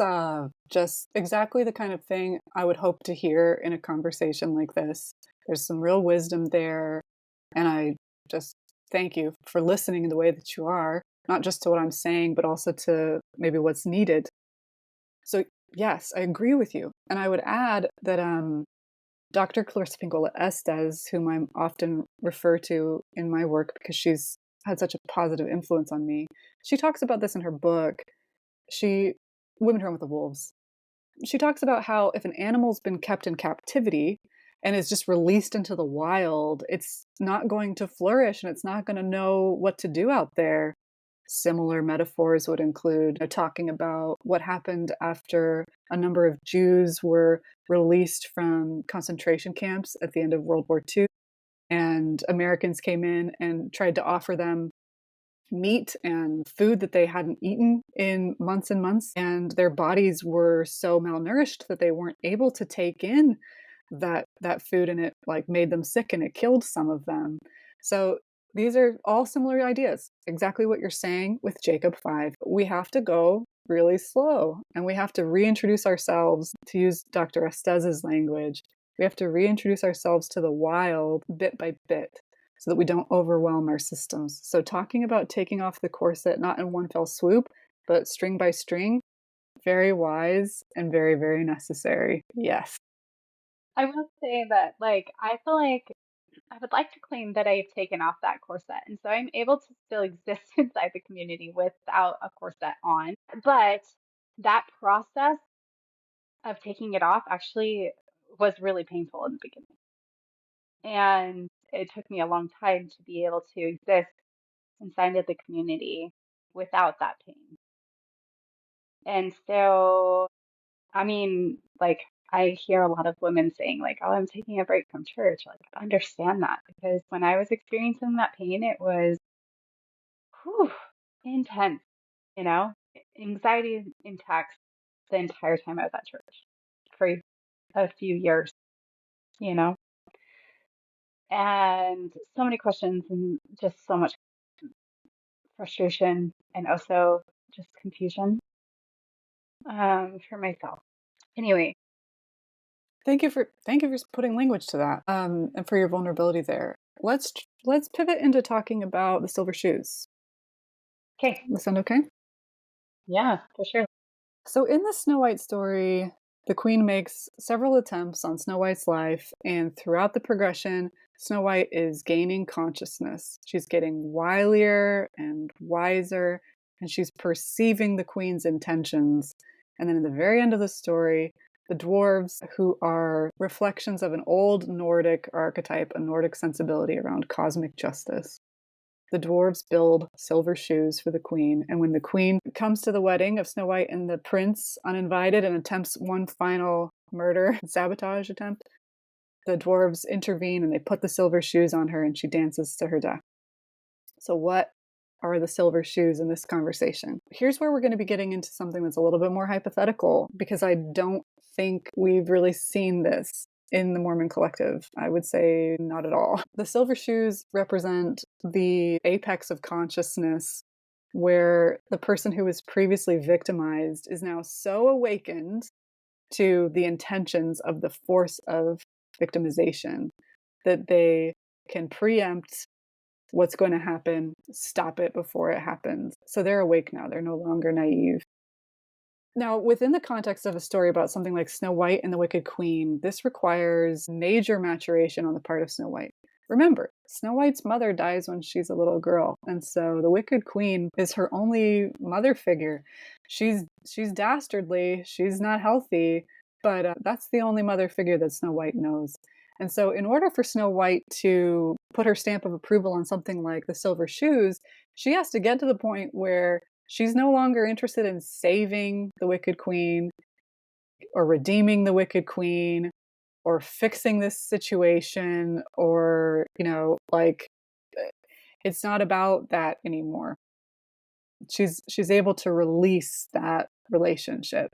[SPEAKER 1] just exactly the kind of thing I would hope to hear in a conversation like this. There's some real wisdom there. And I just thank you for listening in the way that you are, not just to what I'm saying, but also to maybe what's needed. So, yes, I agree with you. And I would add that Dr. Clarissa Pinkola Estes, whom I often refer to in my work because she's had such a positive influence on me, she talks about this in her book. She Women Who Run with the Wolves. She talks about how if an animal's been kept in captivity and is just released into the wild, it's not going to flourish and it's not going to know what to do out there. Similar metaphors would include talking about what happened after a number of Jews were released from concentration camps at the end of World War II, and Americans came in and tried to offer them meat and food that they hadn't eaten in months and months, and their bodies were so malnourished that they weren't able to take in that food, and it like made them sick and it killed some of them. So these are all similar ideas, exactly what you're saying with Jacob 5. We have to go really slow, and we have to reintroduce ourselves, to use Dr. Estez's language. We have to reintroduce ourselves to the wild bit by bit, so that we don't overwhelm our systems. So talking about taking off the corset, not in one fell swoop, but string by string, very wise and very, very necessary. Yes.
[SPEAKER 2] I will say that like I feel like I would like to claim that I've taken off that corset, and so I'm able to still exist inside the community without a corset on. But that process of taking it off actually was really painful in the beginning. And it took me a long time to be able to exist inside of the community without that pain. And so, I mean, like, I hear a lot of women saying, like, oh, I'm taking a break from church. Like, I understand that because when I was experiencing that pain, it was whew, intense, you know, anxiety intact the entire time I was at church for a few years, you know, and so many questions and just so much frustration and also just confusion for myself. Anyway,
[SPEAKER 1] Thank you for putting language to that, and for your vulnerability there. Let's pivot into talking about the silver shoes.
[SPEAKER 2] okay,
[SPEAKER 1] Does that sound okay?
[SPEAKER 2] yeah, for sure.
[SPEAKER 1] So in the Snow White story, the queen makes several attempts on Snow White's life, and throughout the progression, Snow White is gaining consciousness. She's getting wilier and wiser, and she's perceiving the queen's intentions. And then in the very end of the story, the dwarves, who are reflections of an old Nordic archetype, a Nordic sensibility around cosmic justice, the dwarves build silver shoes for the queen, and when the queen comes to the wedding of Snow White and the prince uninvited and attempts one final murder, sabotage attempt, the dwarves intervene and they put the silver shoes on her and she dances to her death. So what are the silver shoes in this conversation? Here's where we're going to be getting into something that's a little bit more hypothetical, because I don't think we've really seen this in the Mormon collective. I would say not at all. The silver shoes represent the apex of consciousness, where the person who was previously victimized is now so awakened to the intentions of the force of victimization that they can preempt what's going to happen, stop it before it happens. So they're awake now. They're no longer naive. Now, within the context of a story about something like Snow White and the Wicked Queen, this requires major maturation on the part of Snow White. Remember, Snow White's mother dies when she's a little girl, and so the Wicked Queen is her only mother figure. She's dastardly, she's not healthy, but that's the only mother figure that Snow White knows. And so in order for Snow White to put her stamp of approval on something like the silver shoes, she has to get to the point where she's no longer interested in saving the Wicked Queen or redeeming the Wicked Queen or fixing this situation, or, it's not about that anymore. She's able to release that relationship,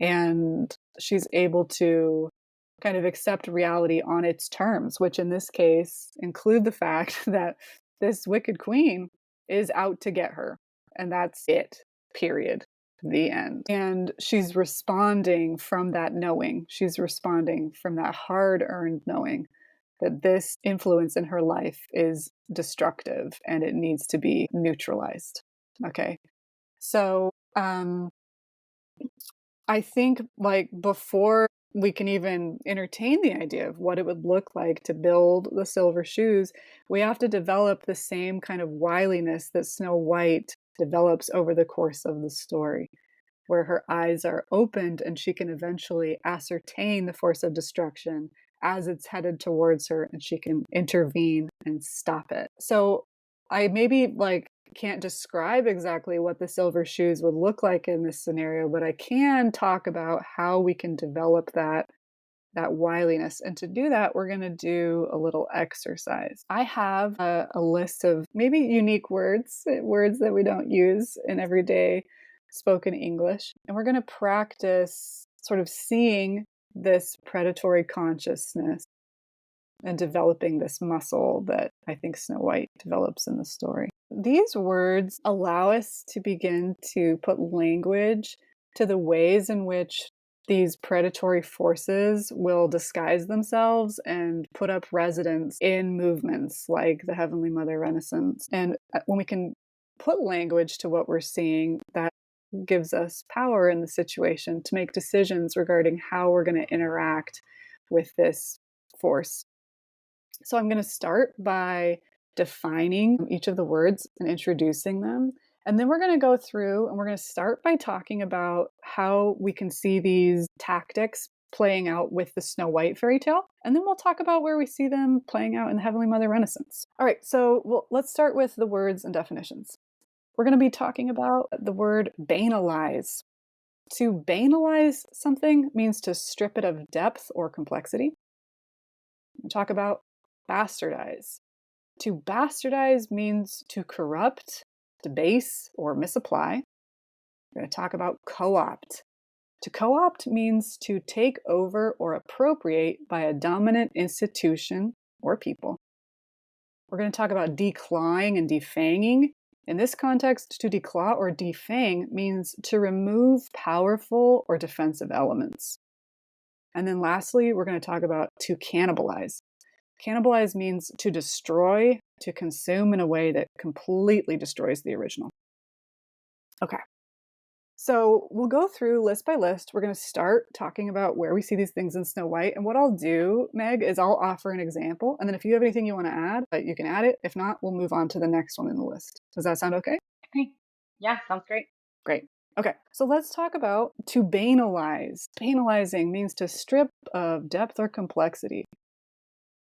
[SPEAKER 1] and she's able to kind of accept reality on its terms, which in this case include the fact that this Wicked Queen is out to get her. And that's it, period. The end. And she's responding from that knowing. She's responding from that hard-earned knowing that this influence in her life is destructive and it needs to be neutralized. Okay. So, I think, before we can even entertain the idea of what it would look like to build the silver shoes, we have to develop the same kind of wiliness that Snow White develops over the course of the story, where her eyes are opened and she can eventually ascertain the force of destruction as it's headed towards her, and she can intervene and stop it. So I maybe can't describe exactly what the silver shoes would look like in this scenario, but I can talk about how we can develop that wiliness. And to do that, we're going to do a little exercise. I have a list of maybe unique words that we don't use in everyday spoken English. And we're going to practice sort of seeing this predatory consciousness and developing this muscle that I think Snow White develops in the story. These words allow us to begin to put language to the ways in which these predatory forces will disguise themselves and put up residence in movements like the Heavenly Mother Renascence. And when we can put language to what we're seeing, that gives us power in the situation to make decisions regarding how we're going to interact with this force. So I'm going to start by defining each of the words and introducing them. And then we're going to go through and we're going to start by talking about how we can see these tactics playing out with the Snow White fairy tale. And then we'll talk about where we see them playing out in the Heavenly Mother Renascence. All right, so let's start with the words and definitions. We're going to be talking about the word banalize. To banalize something means to strip it of depth or complexity. We'll talk about bastardize. To bastardize means to corrupt, debase, or misapply. We're going to talk about co-opt. To co-opt means to take over or appropriate by a dominant institution or people. We're going to talk about declawing and defanging. In this context, to declaw or defang means to remove powerful or defensive elements. And then lastly, we're going to talk about to cannibalize. Cannibalize means to destroy, to consume in a way that completely destroys the original. Okay. So we'll go through list by list. We're going to start talking about where we see these things in Snow White. And what I'll do, Meg, is I'll offer an example. And then if you have anything you want to add, you can add it. If not, we'll move on to the next one in the list. Does that sound okay?
[SPEAKER 2] Okay. Yeah, sounds great.
[SPEAKER 1] Great. Okay, so let's talk about to banalize. Banalizing means to strip of depth or complexity.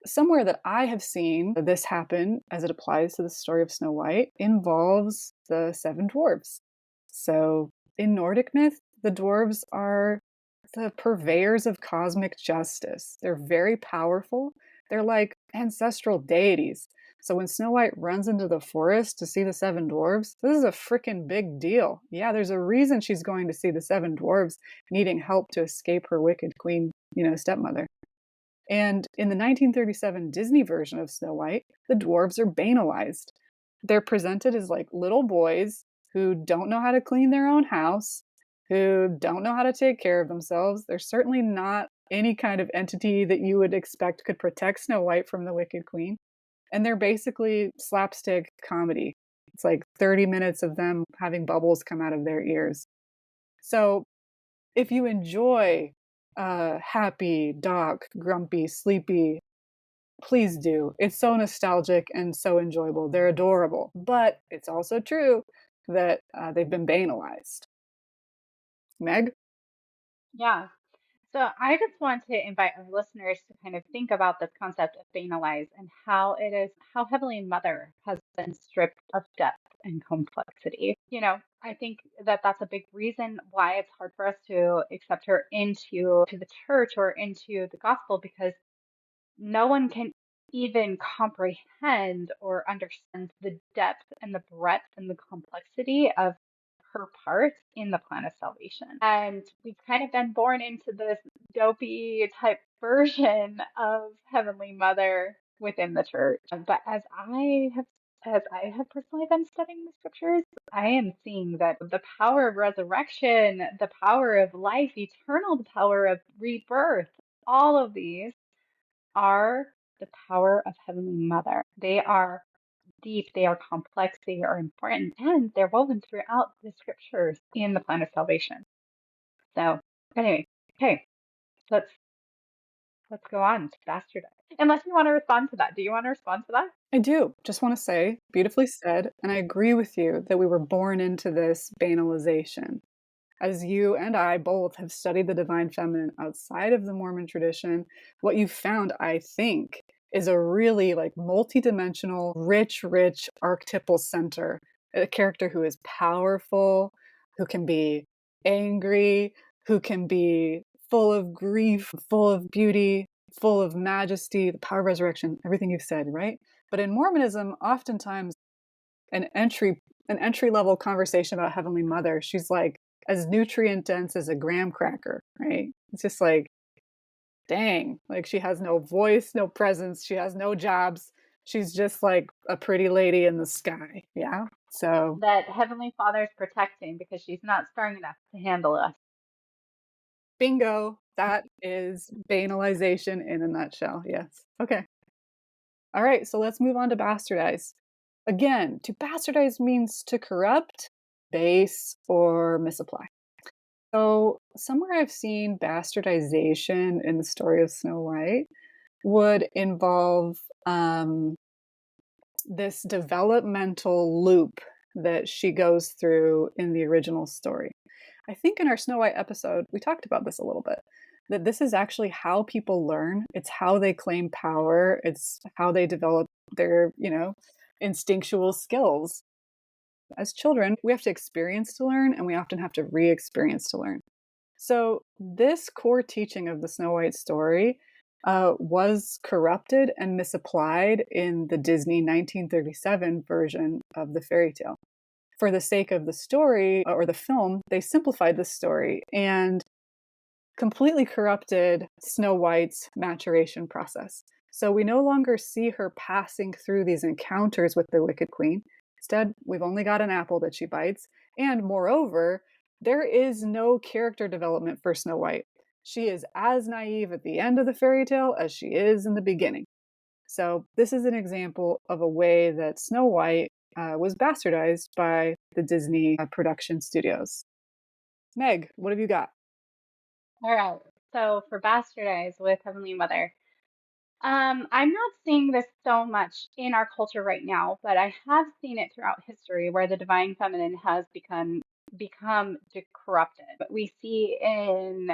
[SPEAKER 1] Somewhere that I have seen this happen as it applies to the story of Snow White involves the seven dwarves. So in Nordic myth, the dwarves are the purveyors of cosmic justice. They're very powerful. They're like ancestral deities. So when Snow White runs into the forest to see the seven dwarves, this is a freaking big deal. Yeah, there's a reason she's going to see the seven dwarves needing help to escape her wicked queen, stepmother. And in the 1937 Disney version of Snow White, the dwarves are banalized. They're presented as like little boys who don't know how to clean their own house, who don't know how to take care of themselves. They're certainly not any kind of entity that you would expect could protect Snow White from the Wicked Queen. And they're basically slapstick comedy. It's like 30 minutes of them having bubbles come out of their ears. So if you enjoy happy, dark, grumpy, sleepy, please do. It's so nostalgic and so enjoyable. They're adorable. But it's also true that they've been banalized. Meg?
[SPEAKER 2] Yeah. So I just want to invite our listeners to kind of think about this concept of banalize and how Heavenly Mother has been stripped of depth and complexity. I think that that's a big reason why it's hard for us to accept her into the church or into the gospel because no one can even comprehend or understand the depth and the breadth and the complexity of her part in the plan of salvation. And we've kind of been born into this dopey type version of Heavenly Mother within the church. But as I have personally been studying the scriptures, I am seeing that the power of resurrection, the power of life eternal, the power of rebirth, all of these are the power of Heavenly Mother. They are deep, they are complex, they are important, and they're woven throughout the scriptures in the plan of salvation. So, anyway, okay, let's let's go on to bastardize. Unless you want to respond to that. Do you want to respond to that?
[SPEAKER 1] I do. Just want to say, beautifully said. And I agree with you that we were born into this banalization. As you and I both have studied the divine feminine outside of the Mormon tradition, what you found, I think, is a really like multidimensional, rich archetypal center. A character who is powerful, who can be angry, who can be full of grief, full of beauty, full of majesty, the power of resurrection, everything you've said, right? But in Mormonism, oftentimes an entry level conversation about Heavenly Mother, she's like as nutrient dense as a graham cracker, right? It's just like, dang, like she has no voice, no presence, she has no jobs. She's just like a pretty lady in the sky. Yeah. So,
[SPEAKER 2] That Heavenly Father is protecting because she's not strong enough to handle us.
[SPEAKER 1] bingo. That is banalization in a nutshell. Yes. Okay. All right. So let's move on to bastardize. Again, to bastardize means to corrupt, base, or misapply. So, somewhere I've seen bastardization in the story of Snow White would involve this developmental loop that she goes through in the original story. I think in our Snow White episode, we talked about this a little bit. That this is actually how people learn. It's how they claim power. It's how they develop their, instinctual skills. As children, we have to experience to learn, and we often have to re experience to learn. So, this core teaching of the Snow White story was corrupted and misapplied in the Disney 1937 version of the fairy tale. For the sake of the story or the film, they simplified the story and completely corrupted Snow White's maturation process. So we no longer see her passing through these encounters with the Wicked Queen. Instead, we've only got an apple that she bites. And moreover, there is no character development for Snow White. She is as naive at the end of the fairy tale as she is in the beginning. So this is an example of a way that Snow White was bastardized by the Disney production studios. Meg, what have you got?
[SPEAKER 2] All right. So for bastardize with Heavenly Mother, I'm not seeing this so much in our culture right now, but I have seen it throughout history where the divine feminine has become corrupted. But we see in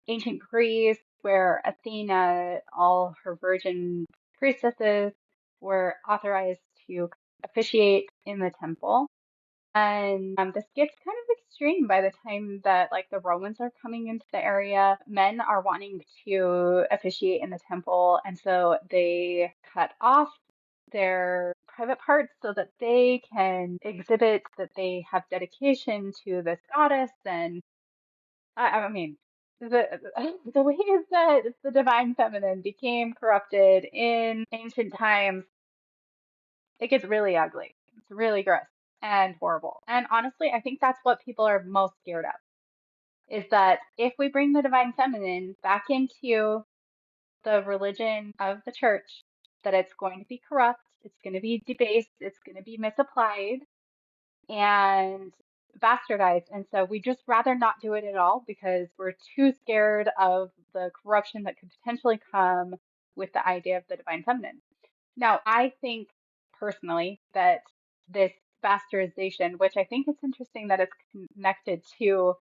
[SPEAKER 2] ancient Greece where Athena, all her virgin priestesses were authorized to officiate in the temple. And this gets kind of extreme by the time that like the Romans are coming into the area. Men are wanting to officiate in the temple, and so they cut off their private parts so that they can exhibit that they have dedication to this goddess. And I mean, the the ways that the divine feminine became corrupted in ancient times, it gets really ugly. It's really gross and horrible. And honestly, I think that's what people are most scared of, is that if we bring the divine feminine back into the religion of the church, that it's going to be corrupt, it's going to be debased, it's going to be misapplied and bastardized. And so we just rather not do it at all because we're too scared of the corruption that could potentially come with the idea of the divine feminine. Now, I think personally that this bastardization, which I think it's interesting that it's connected to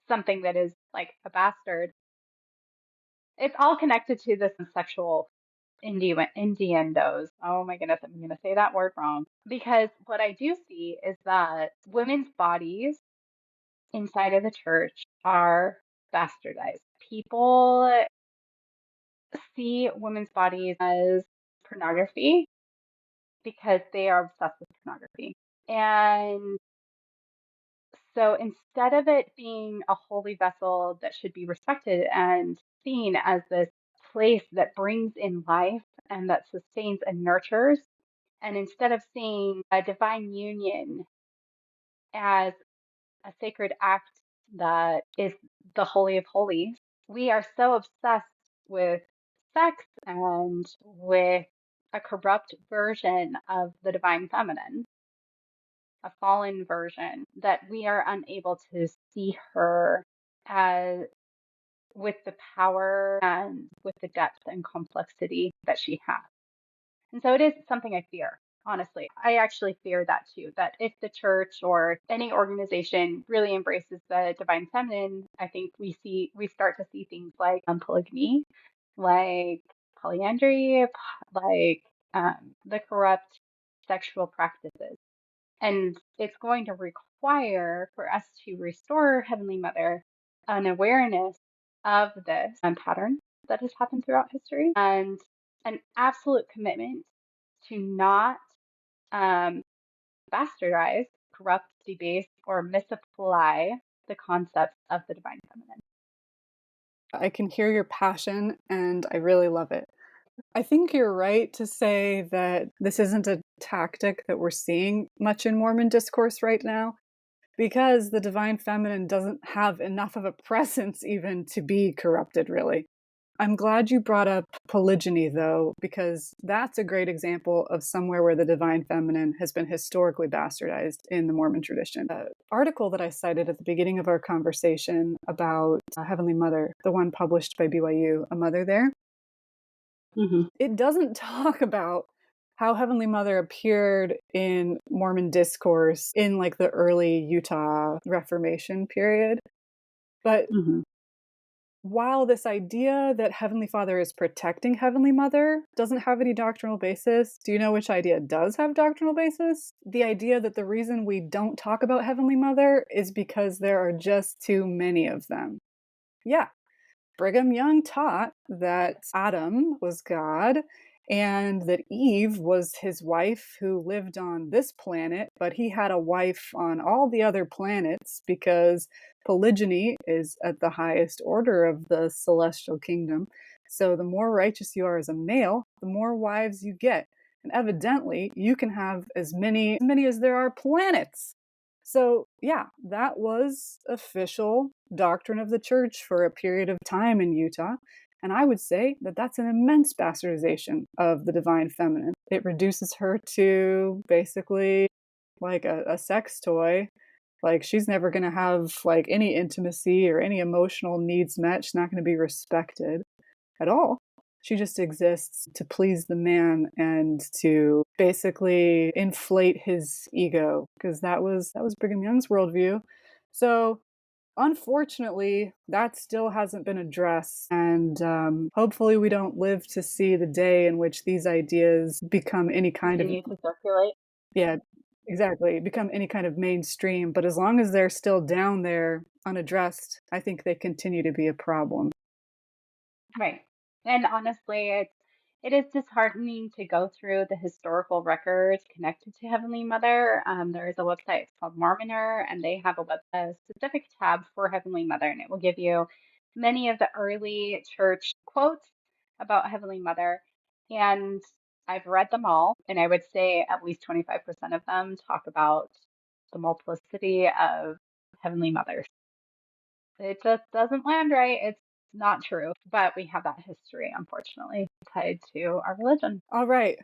[SPEAKER 2] something that is like a bastard, it's all connected to this sexual innuendos. Oh my goodness, I'm going to say that word wrong. Because what I do see is that women's bodies inside of the church are bastardized. People see women's bodies as pornography because they are obsessed with pornography. And so instead of it being a holy vessel that should be respected and seen as this place that brings in life and that sustains and nurtures, and instead of seeing a divine union as a sacred act that is the Holy of Holies, we are so obsessed with sex and with a corrupt version of the divine feminine, a fallen version, that we are unable to see her as with the power and with the depth and complexity that she has. And so it is something I fear, honestly. I actually fear that too, that if the church or any organization really embraces the divine feminine, I think we start to see things like polygamy, like polyandry, like the corrupt sexual practices. And it's going to require for us to restore Heavenly Mother an awareness of this pattern that has happened throughout history and an absolute commitment to not um, bastardize, corrupt, debase, or misapply the concepts of the divine feminine.
[SPEAKER 1] I can hear your passion and I really love it. I think you're right to say that this isn't a tactic that we're seeing much in Mormon discourse right now, because the divine feminine doesn't have enough of a presence even to be corrupted, really. I'm glad you brought up polygyny, though, because that's a great example of somewhere where the divine feminine has been historically bastardized in the Mormon tradition. The article that I cited at the beginning of our conversation about Heavenly Mother, the one published by BYU, A Mother There,
[SPEAKER 2] Hmm.
[SPEAKER 1] it doesn't talk about how Heavenly Mother appeared in Mormon discourse in like the early Utah Reformation period. But
[SPEAKER 2] Hmm.
[SPEAKER 1] while this idea that Heavenly Father is protecting Heavenly Mother doesn't have any doctrinal basis, do you know which idea does have doctrinal basis? The idea that the reason we don't talk about Heavenly Mother is because there are just too many of them. Yeah, Brigham Young taught that Adam was God and that Eve was his wife who lived on this planet, but he had a wife on all the other planets because polygyny is at the highest order of the celestial kingdom. So the more righteous you are as a male, the more wives you get. And evidently, you can have as many as there are planets. So, yeah, that was official doctrine of the church for a period of time in Utah. And I would say that that's an immense bastardization of the divine feminine. It reduces her to basically like a sex toy. Like she's never going to have like any intimacy or any emotional needs met. She's not going to be respected at all. She just exists to please the man and to basically inflate his ego because that was Brigham Young's worldview. So unfortunately, that still hasn't been addressed, and hopefully, we don't live to see the day in which these ideas become any kind of
[SPEAKER 2] Continue to circulate.
[SPEAKER 1] yeah, exactly, become any kind of mainstream. But as long as they're still down there unaddressed, I think they continue to be a problem.
[SPEAKER 2] Right. And honestly, It is disheartening to go through the historical records connected to Heavenly Mother. There is a website, it's called Mormoner, and they have a specific tab for Heavenly Mother, and it will give you many of the early church quotes about Heavenly Mother. And I've read them all, and I would say at least 25% of them talk about the multiplicity of Heavenly Mothers. It just doesn't land right. It's not true, but we have that history, unfortunately, tied to our religion.
[SPEAKER 1] All right.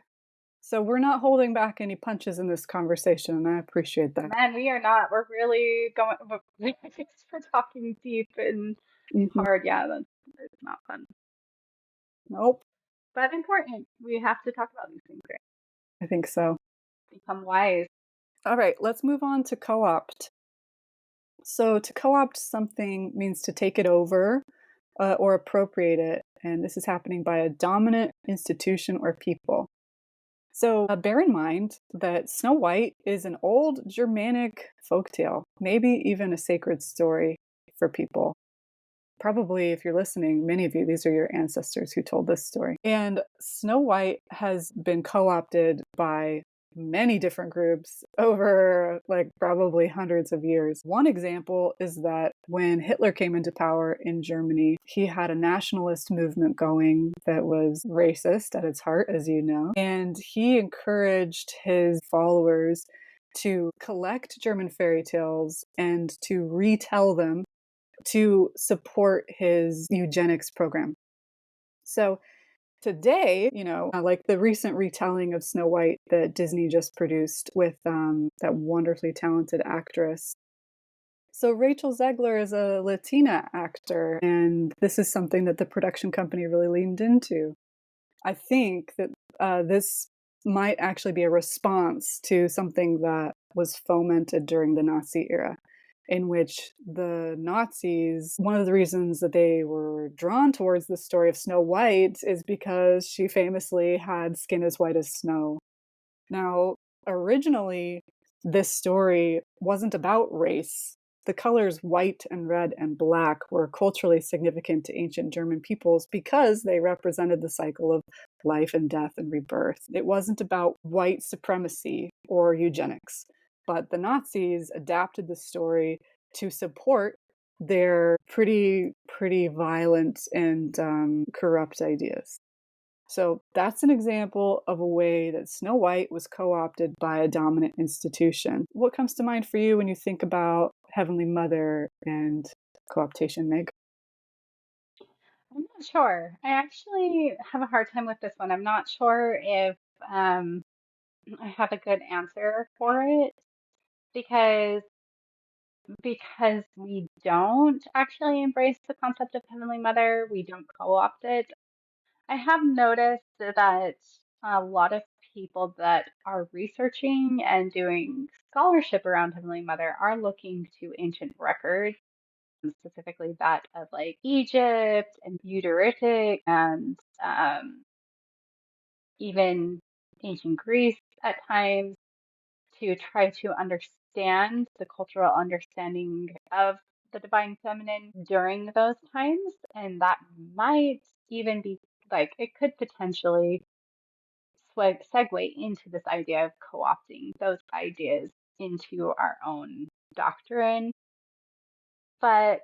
[SPEAKER 1] So we're not holding back any punches in this conversation, and I appreciate that.
[SPEAKER 2] Man, we are not. We're really going. Thanks for talking deep and
[SPEAKER 1] Mhm.
[SPEAKER 2] hard. Yeah, it's not fun,
[SPEAKER 1] Nope,
[SPEAKER 2] but important. We have to talk about these things, right?
[SPEAKER 1] I think so.
[SPEAKER 2] Become wise.
[SPEAKER 1] All right, let's move on to co-opt. So to co-opt something means to take it over or appropriate it, and this is happening by a dominant institution or people. So bear in mind that Snow White is an old Germanic folktale, maybe even a sacred story for people. Probably, if you're listening, many of you, these are your ancestors who told this story. And Snow White has been co opted by many different groups over like probably hundreds of years. One example is that when Hitler came into power in Germany, he had a nationalist movement going that was racist at its heart, as you know, and he encouraged his followers to collect German fairy tales and to retell them to support his eugenics program. So today, like the recent retelling of Snow White that Disney just produced with that wonderfully talented actress. So Rachel Zegler is a Latina actor, and this is something that the production company really leaned into. I think that this might actually be a response to something that was fomented during the Nazi era, in which the Nazis, one of the reasons that they were drawn towards the story of Snow White is because she famously had skin as white as snow. Now, originally, this story wasn't about race. The colors white and red and black were culturally significant to ancient German peoples because they represented the cycle of life and death and rebirth. It wasn't about white supremacy or eugenics, but the Nazis adapted the story to support their pretty violent and corrupt ideas. So that's an example of a way that Snow White was co-opted by a dominant institution. What comes to mind for you when you think about Heavenly Mother and co-optation, Meg?
[SPEAKER 2] I'm not sure. I actually have a hard time with this one. I'm not sure if um, I have a good answer for it because we don't actually embrace the concept of Heavenly Mother. We don't co-opt it. I have noticed that a lot of people that are researching and doing scholarship around Heavenly Mother are looking to ancient records, specifically that of like Egypt and Uteratic and even ancient Greece at times to try to understand the cultural understanding of the divine feminine during those times. And that might even be like, it could potentially segue into this idea of co opting those ideas into our own doctrine. But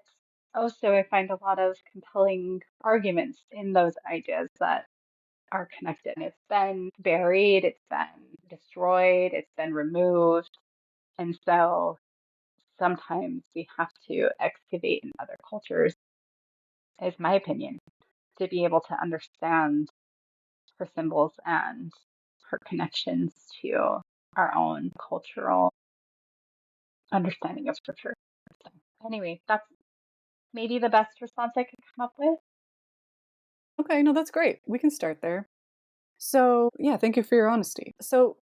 [SPEAKER 2] also, I find a lot of compelling arguments in those ideas that are connected. It's been buried, it's been destroyed, it's been removed. And so sometimes we have to excavate in other cultures, is my opinion, to be able to understand her symbols and her connections to our own cultural understanding of scripture. So, anyway, that's maybe the best response I could come up with.
[SPEAKER 1] Okay, no, that's great. We can start there. So, yeah, thank you for your honesty. So,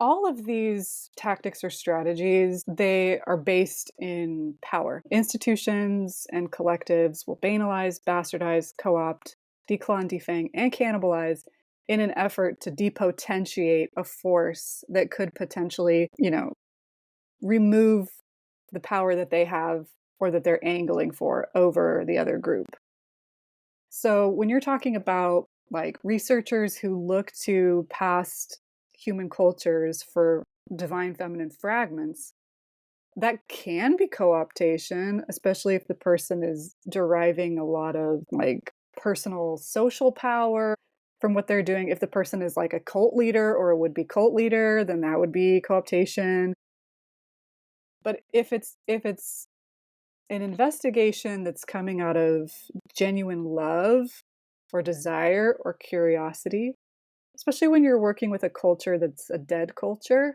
[SPEAKER 1] all of these tactics or strategies, they are based in power. Institutions and collectives will banalize, bastardize, co-opt, declaw, defang, and cannibalize in an effort to depotentiate a force that could potentially, remove the power that they have or that they're angling for over the other group. So when you're talking about like researchers who look to past human cultures for divine feminine fragments, that can be co-optation, especially if the person is deriving a lot of like personal social power from what they're doing. If the person is like a cult leader or a would-be cult leader, then that would be co-optation. But if it's an investigation that's coming out of genuine love or desire or curiosity, especially when you're working with a culture that's a dead culture,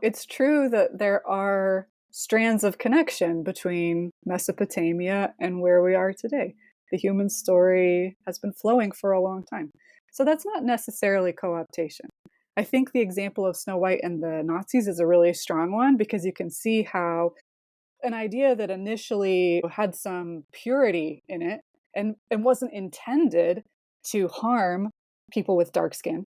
[SPEAKER 1] it's true that there are strands of connection between Mesopotamia and where we are today. The human story has been flowing for a long time. So that's not necessarily co-optation. I think the example of Snow White and the Nazis is a really strong one because you can see how an idea that initially had some purity in it and wasn't intended to harm people with dark skin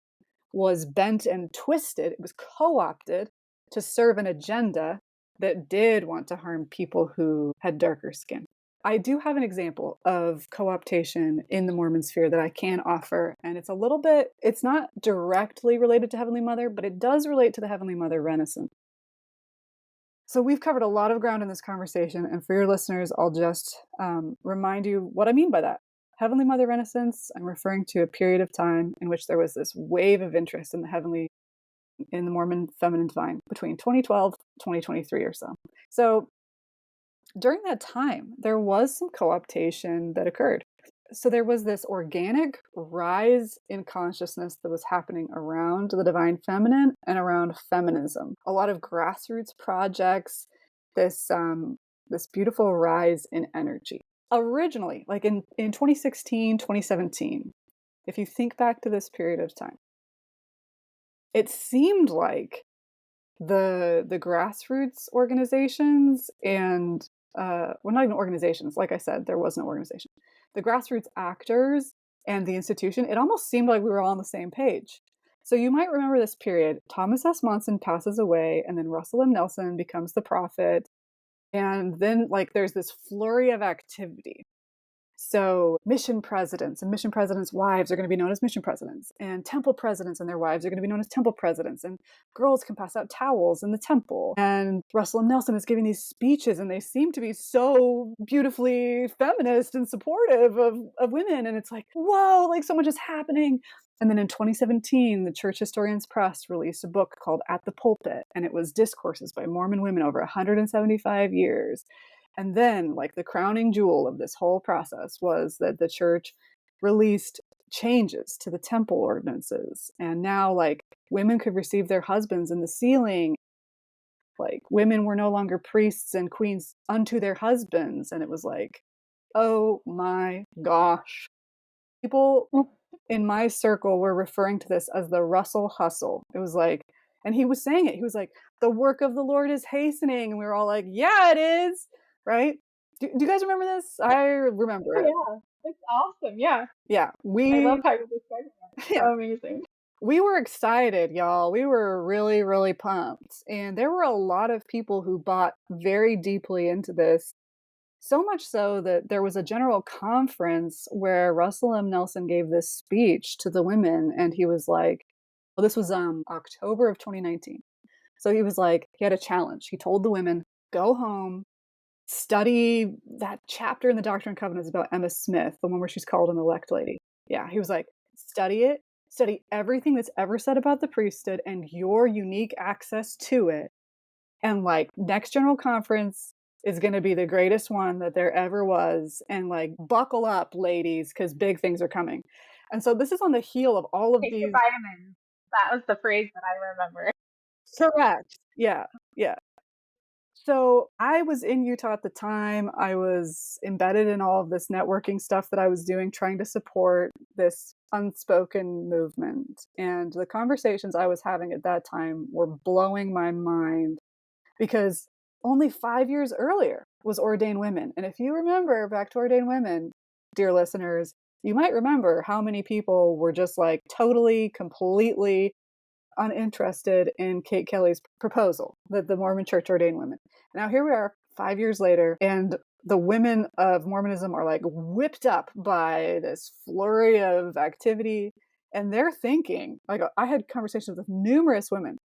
[SPEAKER 1] was bent and twisted. It was co-opted to serve an agenda that did want to harm people who had darker skin. I do have an example of co-optation in the Mormon sphere that I can offer, and it's not directly related to Heavenly Mother, but it does relate to the Heavenly Mother Renaissance. So we've covered a lot of ground in this conversation, and for your listeners, I'll just remind you what I mean by that. Heavenly Mother Renaissance, I'm referring to a period of time in which there was this wave of interest in the Mormon feminine divine between 2012, 2023 or so. So during that time, there was some co-optation that occurred. So there was this organic rise in consciousness that was happening around the divine feminine and around feminism. A lot of grassroots projects, this beautiful rise in energy. Originally, like in 2016, 2017, if you think back to this period of time, it seemed like the grassroots organizations and well, not even organizations. Like I said, there was no organization. The grassroots actors and the institution, it almost seemed like we were all on the same page. So you might remember this period. Thomas S. Monson passes away, and then Russell M. Nelson becomes the prophet. And then, like, there's this flurry of activity. So mission presidents and mission presidents' wives are going to be known as mission presidents, and temple presidents and their wives are going to be known as temple presidents, and girls can pass out towels in the temple. And Russell M. Nelson is giving these speeches, and they seem to be so beautifully feminist and supportive of women. And it's like, whoa, like so much is happening. And then in 2017, the Church Historians Press released a book called At the Pulpit, and it was discourses by Mormon women over 175 years. And then, like, the crowning jewel of this whole process was that the church released changes to the temple ordinances. And now, like, women could receive their husbands in the ceiling. Like, women were no longer priests and queens unto their husbands. And it was like, oh my gosh. People in my circle were referring to this as the Russell hustle. It was like, and he was saying it. He was like, the work of the Lord is hastening. And we were all like, yeah, it is. Right? Do you guys remember this? I remember
[SPEAKER 2] Oh,
[SPEAKER 1] it.
[SPEAKER 2] yeah, it's awesome. Yeah,
[SPEAKER 1] Yeah,
[SPEAKER 2] I love how you're describing it. It's
[SPEAKER 1] yeah,
[SPEAKER 2] so amazing.
[SPEAKER 1] we were excited, y'all. We were really, really pumped. And there were a lot of people who bought very deeply into this. So much so that there was a general conference where Russell M. Nelson gave this speech to the women, and he was like, well, this was October of 2019. So he was like, he had a challenge. He told the women, go home, study that chapter in the Doctrine and Covenants about Emma Smith, the one where she's called an elect lady. Yeah, he was like, study it, study everything that's ever said about the priesthood and your unique access to it. And like, next general conference is going to be the greatest one that there ever was. And like, buckle up, ladies, because big things are coming. And so this is on the heel of all of
[SPEAKER 2] Take your
[SPEAKER 1] these.
[SPEAKER 2] vitamins. That was the phrase that I remember.
[SPEAKER 1] Correct. Yeah. Yeah. So I was in Utah at the time. I was embedded in all of this networking stuff that I was doing, trying to support this unspoken movement. And the conversations I was having at that time were blowing my mind because only 5 years earlier was Ordained Women. And if you remember back to Ordained Women, dear listeners, you might remember how many people were just like totally, completely uninterested in Kate Kelly's proposal that the Mormon Church ordain women. Now here we are 5 years later, and the women of Mormonism are like whipped up by this flurry of activity. And they're thinking, like, I had conversations with numerous women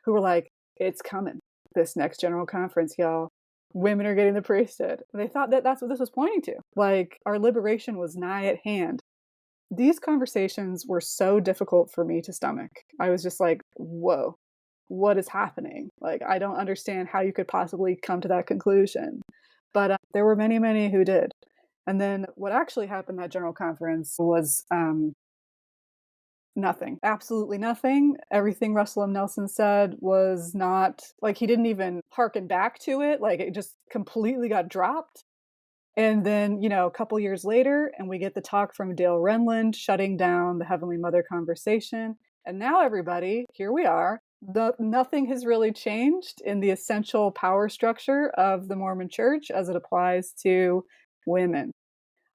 [SPEAKER 1] who were like, it's coming, this next general conference, y'all. Women are getting the priesthood. And they thought that that's what this was pointing to. Like, our liberation was nigh at hand. These conversations were so difficult for me to stomach. I was just like, whoa, what is happening? Like, I don't understand how you could possibly come to that conclusion. But there were many, many who did. And then what actually happened at General Conference was nothing, absolutely nothing. Everything Russell M. Nelson said was not, like, he didn't even harken back to it. Like, it just completely got dropped. And then, a couple years later, and we get the talk from Dale Renlund shutting down the Heavenly Mother conversation. And now, everybody, here we are. Nothing has really changed in the essential power structure of the Mormon Church as it applies to women.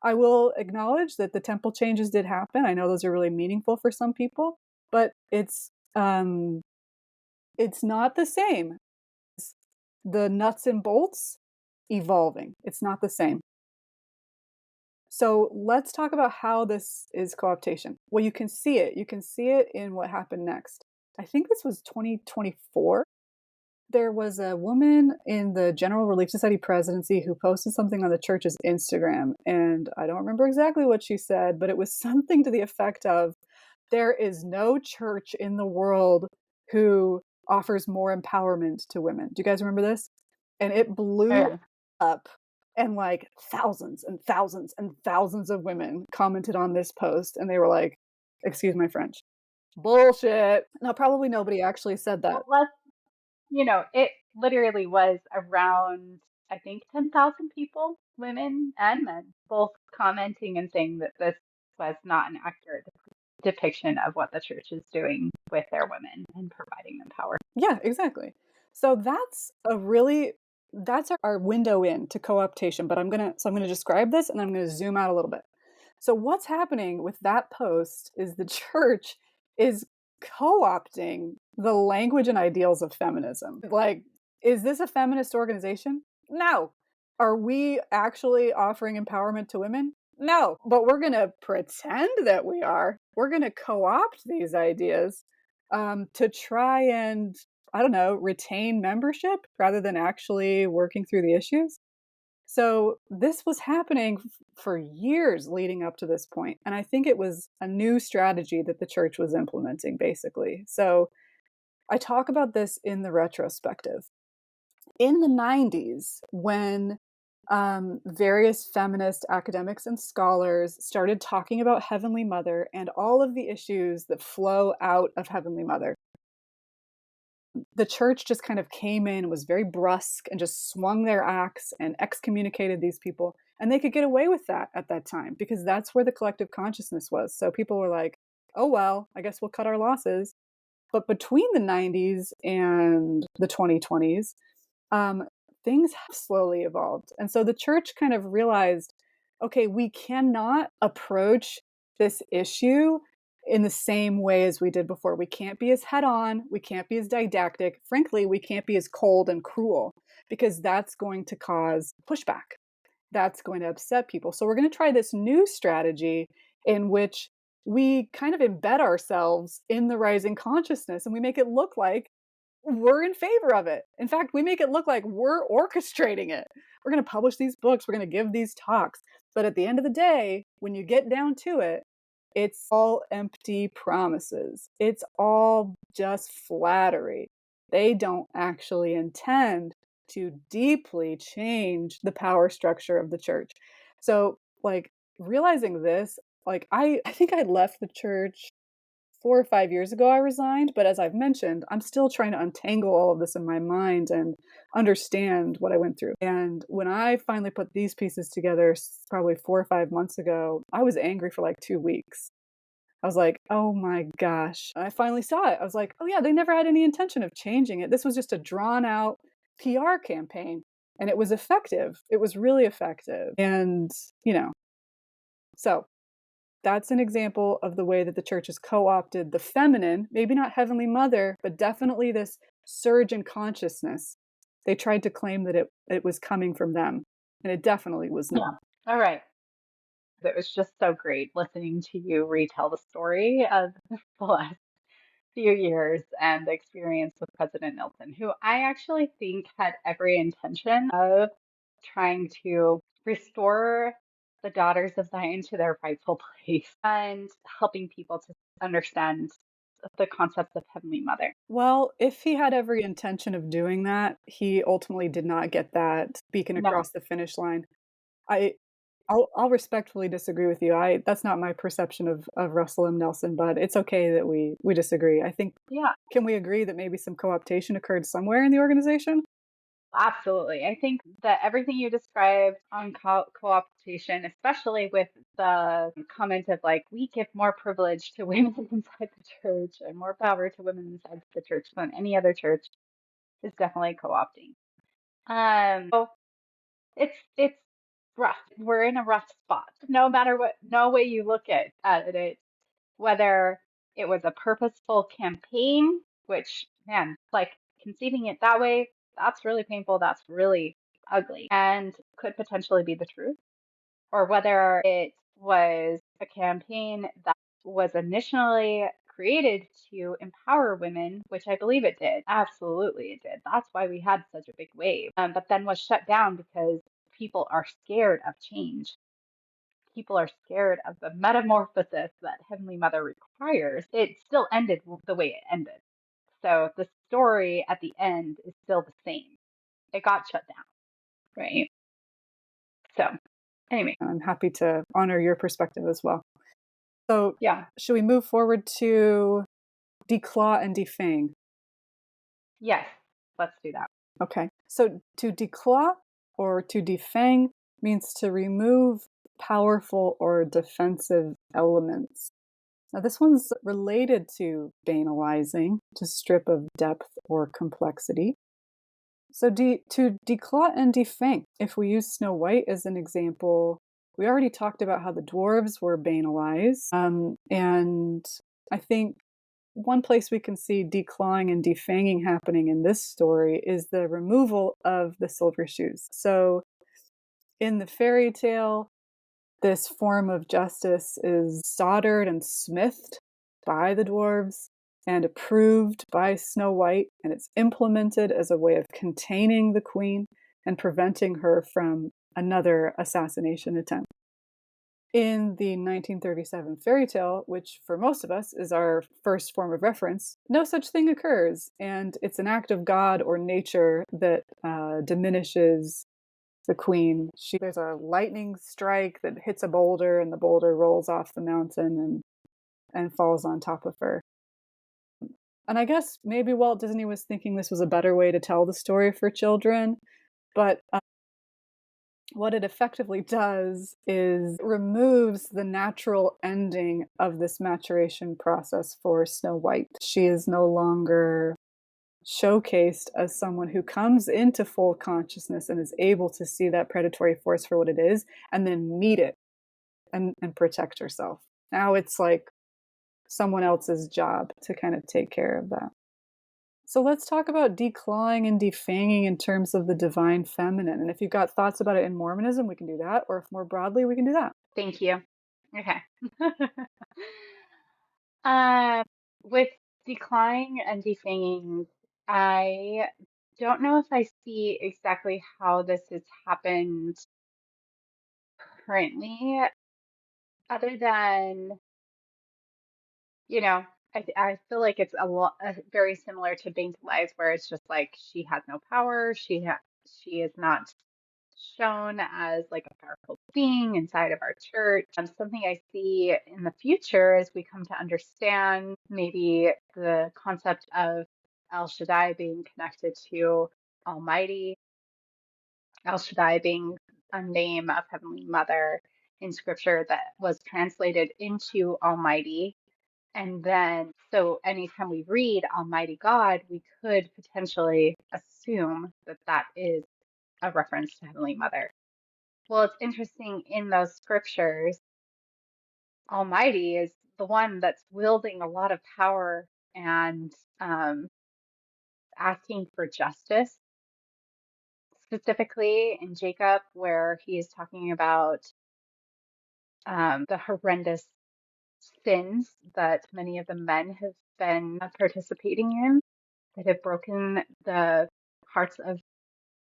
[SPEAKER 1] I will acknowledge that the temple changes did happen. I know those are really meaningful for some people, but it's not the same. The nuts and bolts evolving. It's not the same. So let's talk about how this is co-optation. Well, you can see it. You can see it in what happened next. I think this was 2024. There was a woman in the General Relief Society presidency who posted something on the church's Instagram. And I don't remember exactly what she said, but it was something to the effect of, there is no church in the world who offers more empowerment to women. Do you guys remember this? And it blew
[SPEAKER 2] Yeah.
[SPEAKER 1] up. And like thousands and thousands and thousands of women commented on this post. And they were like, excuse my French, bullshit. Now, probably nobody actually said that.
[SPEAKER 2] Well, it literally was around, I think, 10,000 people, women and men, both commenting and saying that this was not an accurate depiction of what the church is doing with their women and providing them power.
[SPEAKER 1] Yeah, exactly. So that's our window in to co-optation, but I'm going to describe this and I'm going to zoom out a little bit. So what's happening with that post is the church is co-opting the language and ideals of feminism. Like, is this a feminist organization? No. Are we actually offering empowerment to women? No, but we're going to pretend that we are. We're going to co-opt these ideas to try and, I don't know, retain membership rather than actually working through the issues. So this was happening for years leading up to this point. And I think it was a new strategy that the church was implementing, basically. So I talk about this in the retrospective. In the 90s, when various feminist academics and scholars started talking about Heavenly Mother and all of the issues that flow out of Heavenly Mother, the church just kind of came in, was very brusque, and just swung their axe and excommunicated these people. And they could get away with that at that time because that's where the collective consciousness was. So people were like, oh, well, I guess we'll cut our losses. But between the 90s and the 2020s, things have slowly evolved. And so the church kind of realized, okay, we cannot approach this issue in the same way as we did before. We can't be as head on. We can't be as didactic. Frankly, we can't be as cold and cruel because that's going to cause pushback. That's going to upset people. So we're going to try this new strategy in which we kind of embed ourselves in the rising consciousness and we make it look like we're in favor of it. In fact, we make it look like we're orchestrating it. We're going to publish these books, we're going to give these talks. But at the end of the day, when you get down to it, it's all empty promises. It's all just flattery. They don't actually intend to deeply change the power structure of the church. So, like, realizing this, like, I think I left the church 4 or 5 years ago. I resigned, but as I've mentioned, I'm still trying to untangle all of this in my mind and understand what I went through. And when I finally put these pieces together, probably 4 or 5 months ago, I was angry for like 2 weeks. I was like, oh my gosh. I finally saw it. I was like, oh yeah, they never had any intention of changing it. This was just a drawn out PR campaign. And it was effective. It was really effective. And, so that's an example of the way that the church has co-opted the feminine, maybe not Heavenly Mother, but definitely this surge in consciousness. They tried to claim that it was coming from them. And it definitely was not.
[SPEAKER 2] Yeah. All right. It was just so great listening to you retell the story of the last few years and the experience with President Nelson, who I actually think had every intention of trying to restore the daughters of Zion to their rightful place and helping people to understand the concepts of Heavenly Mother.
[SPEAKER 1] Well, if he had every intention of doing that, he ultimately did not get that beacon
[SPEAKER 2] No,
[SPEAKER 1] across the finish line. I I'll respectfully disagree with you. I That's not my perception of Russell M. Nelson, but it's okay that we disagree. I think
[SPEAKER 2] yeah,
[SPEAKER 1] can we agree that maybe some co-optation occurred somewhere in the organization?
[SPEAKER 2] absolutely. I think that everything you described on co-optation, especially with the comment of like, we give more privilege to women inside the church and more power to women inside the church than any other church, is definitely co-opting. So it's rough. We're in a rough spot. No matter what, no way you look at it, whether it was a purposeful campaign, which, man, like conceiving it that way, that's really painful. That's really ugly and could potentially be the truth, or whether it was a campaign that was initially created to empower women, which I believe it did. Absolutely, it did. That's why we had such a big wave, but then was shut down because people are scared of change. People are scared of the metamorphosis that Heavenly Mother requires. It still ended the way it ended. So the story at the end is still the same. It got shut down, right? So, anyway,
[SPEAKER 1] I'm happy to honor your perspective as well. So,
[SPEAKER 2] yeah,
[SPEAKER 1] should we move forward to declaw and defang?
[SPEAKER 2] yes, let's do that.
[SPEAKER 1] Okay. So, to declaw or to defang means to remove powerful or defensive elements. Now, this one's related to banalizing, to strip of depth or complexity. So, to declaw and defang, if we use Snow White as an example, we already talked about how the dwarves were banalized. And I think one place we can see declawing and defanging happening in this story is the removal of the silver shoes. So, in the fairy tale, this form of justice is soldered and smithed by the dwarves and approved by Snow White, and it's implemented as a way of containing the queen and preventing her from another assassination attempt. In the 1937 fairy tale, which for most of us is our first form of reference, no such thing occurs, and it's an act of God or nature that diminishes the queen. There's a lightning strike that hits a boulder, and the boulder rolls off the mountain and falls on top of her. And I guess maybe Walt Disney was thinking this was a better way to tell the story for children, but what it effectively does is removes the natural ending of this maturation process for Snow White. She is no longer showcased as someone who comes into full consciousness and is able to see that predatory force for what it is and then meet it and protect herself. Now it's like someone else's job to kind of take care of that. So let's talk about declawing and defanging in terms of the divine feminine. And if you've got thoughts about it in Mormonism, we can do that. Or if more broadly, we can do that.
[SPEAKER 2] Thank you. Okay. Uh, with decline and defanging, I don't know if I see exactly how this has happened currently, other than, you know, I feel like it's a lot very similar to Being Lives, where it's just like she has no power. She is not shown as like a powerful being inside of our church. Something I see in the future as we come to understand maybe the concept of El Shaddai being connected to Almighty, El Shaddai being a name of Heavenly Mother in scripture that was translated into Almighty. And then, so anytime we read Almighty God, we could potentially assume that that is a reference to Heavenly Mother. Well, it's interesting in those scriptures, Almighty is the one that's wielding a lot of power and um, asking for justice, specifically in Jacob, where he is talking about the horrendous sins that many of the men have been participating in, that have broken the hearts of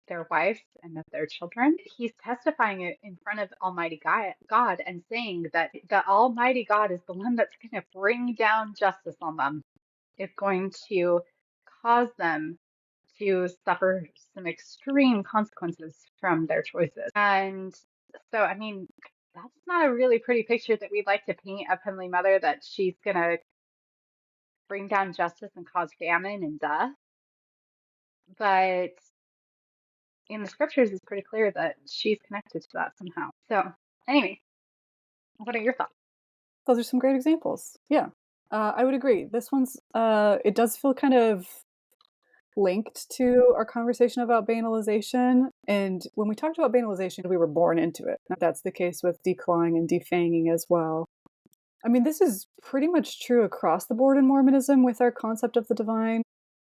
[SPEAKER 2] their wives and of their children. He's testifying it in front of Almighty God and saying that the Almighty God is the one that's going to bring down justice on them, is going to cause them to suffer some extreme consequences from their choices. And so, I mean, that's not a really pretty picture that we'd like to paint of Heavenly Mother, that she's going to bring down justice and cause famine and death. But in the scriptures, it's pretty clear that she's connected to that somehow. So, anyway, what are your thoughts?
[SPEAKER 1] Those are some great examples. Yeah. I would agree. This one's, it does feel kind of linked to our conversation about banalization. And when we talked about banalization, we were born into it. That's the case with declawing and defanging as well. I mean, this is pretty much true across the board in Mormonism with our concept of the divine.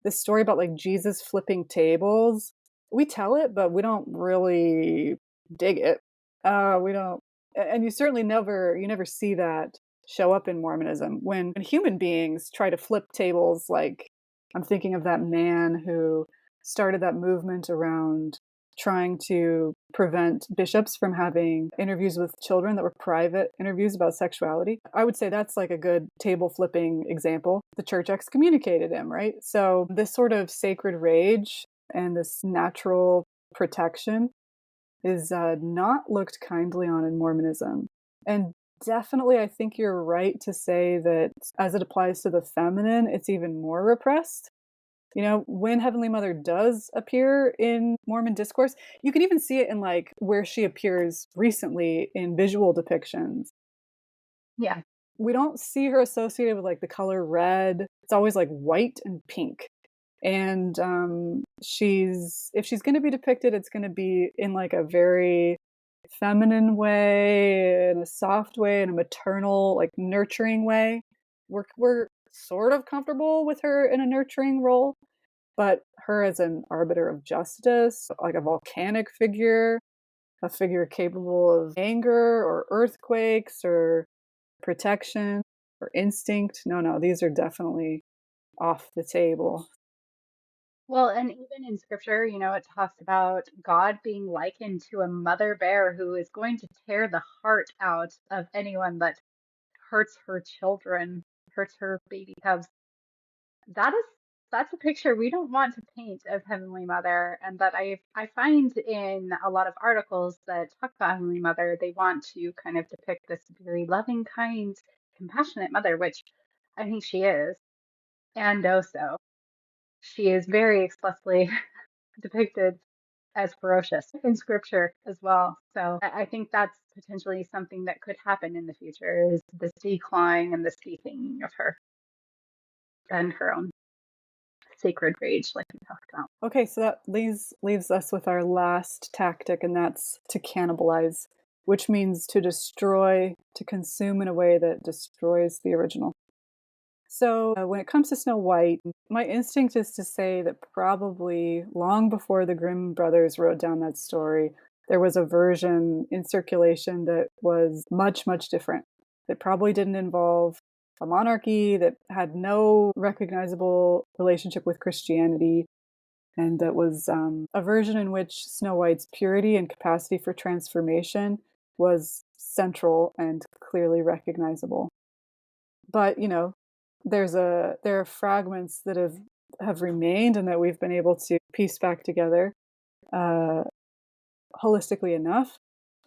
[SPEAKER 1] This story about like Jesus flipping tables, we tell it, but we don't really dig it. We don't, and you never see that show up in Mormonism when human beings try to flip tables. Like, I'm thinking of that man who started that movement around trying to prevent bishops from having interviews with children that were private interviews about sexuality. I would say that's like a good table flipping example. The church excommunicated him, right? So this sort of sacred rage and this natural protection is not looked kindly on in Mormonism. And definitely, I think you're right to say that as it applies to the feminine, it's even more repressed. You know, when Heavenly Mother does appear in Mormon discourse, you can even see it in like where she appears recently in visual depictions.
[SPEAKER 2] Yeah.
[SPEAKER 1] We don't see her associated with like the color red. It's always like white and pink. And if she's going to be depicted, it's going to be in like a very feminine way, in a soft way, in a maternal, like nurturing way. We're sort of comfortable with her in a nurturing role, but her as an arbiter of justice, like a volcanic figure, a figure capable of anger or earthquakes or protection or instinct. No, no, these are definitely off the table.
[SPEAKER 2] Well, and even in scripture, it talks about God being likened to a mother bear who is going to tear the heart out of anyone that hurts her children, hurts her baby cubs. That is that's a picture we don't want to paint of Heavenly Mother, and that I find in a lot of articles that talk about Heavenly Mother, they want to kind of depict this very loving, kind, compassionate mother, which I think she is, and also she is very explicitly depicted as ferocious in scripture as well. So I think that's potentially something that could happen in the future, is this decline and this defanging of her and her own sacred rage, like we talked about.
[SPEAKER 1] Okay, so that leaves us with our last tactic, and that's to cannibalize, which means to destroy, to consume in a way that destroys the original. So when it comes to Snow White, my instinct is to say that probably long before the Grimm brothers wrote down that story, there was a version in circulation that was much, much different. That probably didn't involve a monarchy, that had no recognizable relationship with Christianity, and that was a version in which Snow White's purity and capacity for transformation was central and clearly recognizable. But there are fragments that have remained and that we've been able to piece back together uh, holistically enough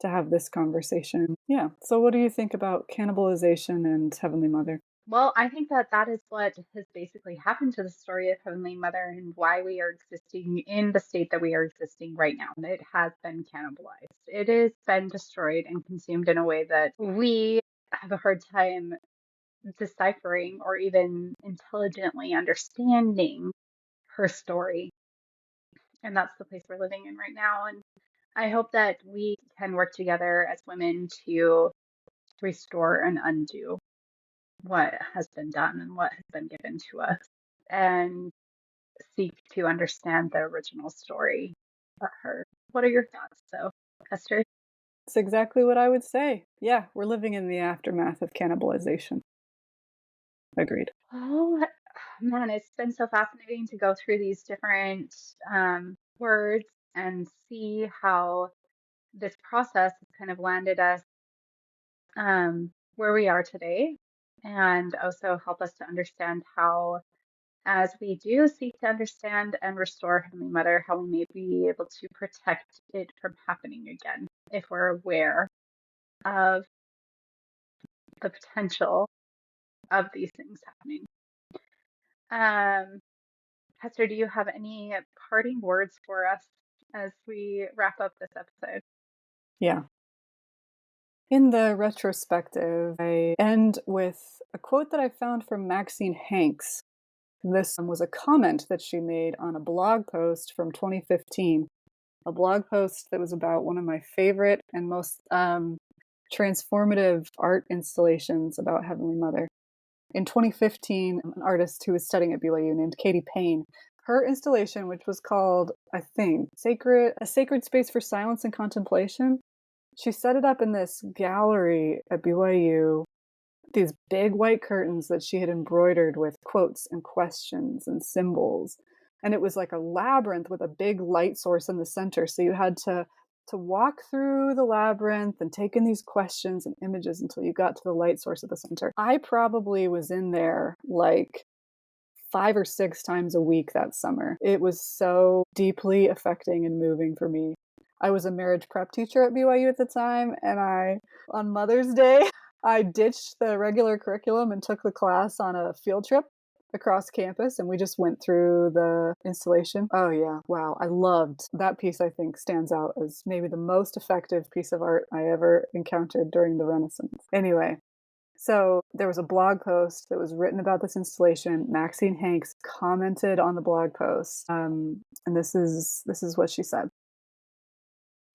[SPEAKER 1] to have this conversation. Yeah. So, what do you think about cannibalization and Heavenly Mother?
[SPEAKER 2] Well, I think that that is what has basically happened to the story of Heavenly Mother and why we are existing in the state that we are existing right now. It has been cannibalized. It has been destroyed and consumed in a way that we have a hard time deciphering or even intelligently understanding her story. And that's the place we're living in right now. And I hope that we can work together as women to restore and undo what has been done and what has been given to us, and seek to understand the original story of her. What are your thoughts, so, Hester?
[SPEAKER 1] That's exactly what I would say. Yeah, we're living in the aftermath of cannibalization. Agreed.
[SPEAKER 2] Oh, man, it's been so fascinating to go through these different words and see how this process has kind of landed us where we are today, and also help us to understand how, as we do seek to understand and restore Heavenly Mother, how we may be able to protect it from happening again if we're aware of the potential of these things happening. Um, Hester, do you have any parting words for us as we wrap up this episode?
[SPEAKER 1] Yeah. In the retrospective, I end with a quote that I found from Maxine Hanks. This was a comment that she made on a blog post from 2015, a blog post that was about one of my favorite and most transformative art installations about Heavenly Mother. In 2015, an artist who was studying at BYU named Katie Payne, her installation, which was called, I think, A Sacred Space for Silence and Contemplation, she set it up in this gallery at BYU, these big white curtains that she had embroidered with quotes and questions and symbols. And it was like a labyrinth with a big light source in the center. So you had to walk through the labyrinth and take in these questions and images until you got to the light source at the center. I probably was in there like 5 or 6 times a week that summer. It was so deeply affecting and moving for me. I was a marriage prep teacher at BYU at the time, and on Mother's Day, I ditched the regular curriculum and took the class on a field trip across campus, and we just went through the installation. Oh yeah, wow. I loved that piece. I think stands out as maybe the most effective piece of art I ever encountered during the Renaissance. Anyway, so there was a blog post that was written about this installation. Maxine Hanks commented on the blog post, and this is what she said.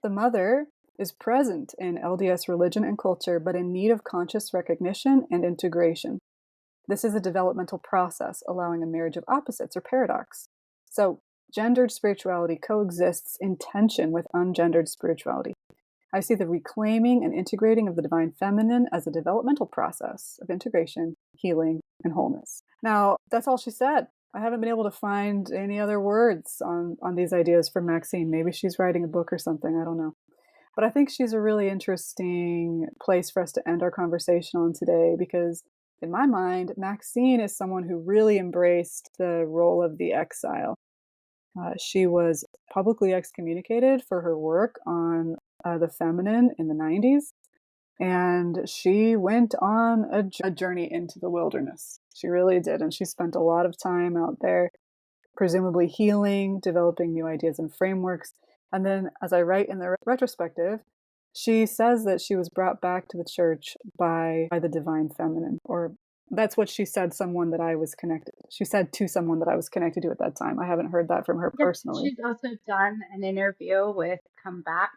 [SPEAKER 1] The mother is present in LDS religion and culture, but in need of conscious recognition and integration. This is a developmental process, allowing a marriage of opposites or paradox. So, gendered spirituality coexists in tension with ungendered spirituality. I see the reclaiming and integrating of the divine feminine as a developmental process of integration, healing, and wholeness. Now, that's all she said. I haven't been able to find any other words on these ideas from Maxine. Maybe she's writing a book or something. I don't know. But I think she's a really interesting place for us to end our conversation on today because, in my mind, Maxine is someone who really embraced the role of the exile. She was publicly excommunicated for her work on the feminine in the 90s, and she went on a journey into the wilderness. She really did, and she spent a lot of time out there, presumably healing, developing new ideas and frameworks. And then, as I write in the retrospective, she says that she was brought back to the church by the divine feminine, or that's what she said someone that I was connected. She said to someone that I was connected to at that time. I haven't heard that from her
[SPEAKER 2] Yep,
[SPEAKER 1] personally.
[SPEAKER 2] she's also done an interview with Come Back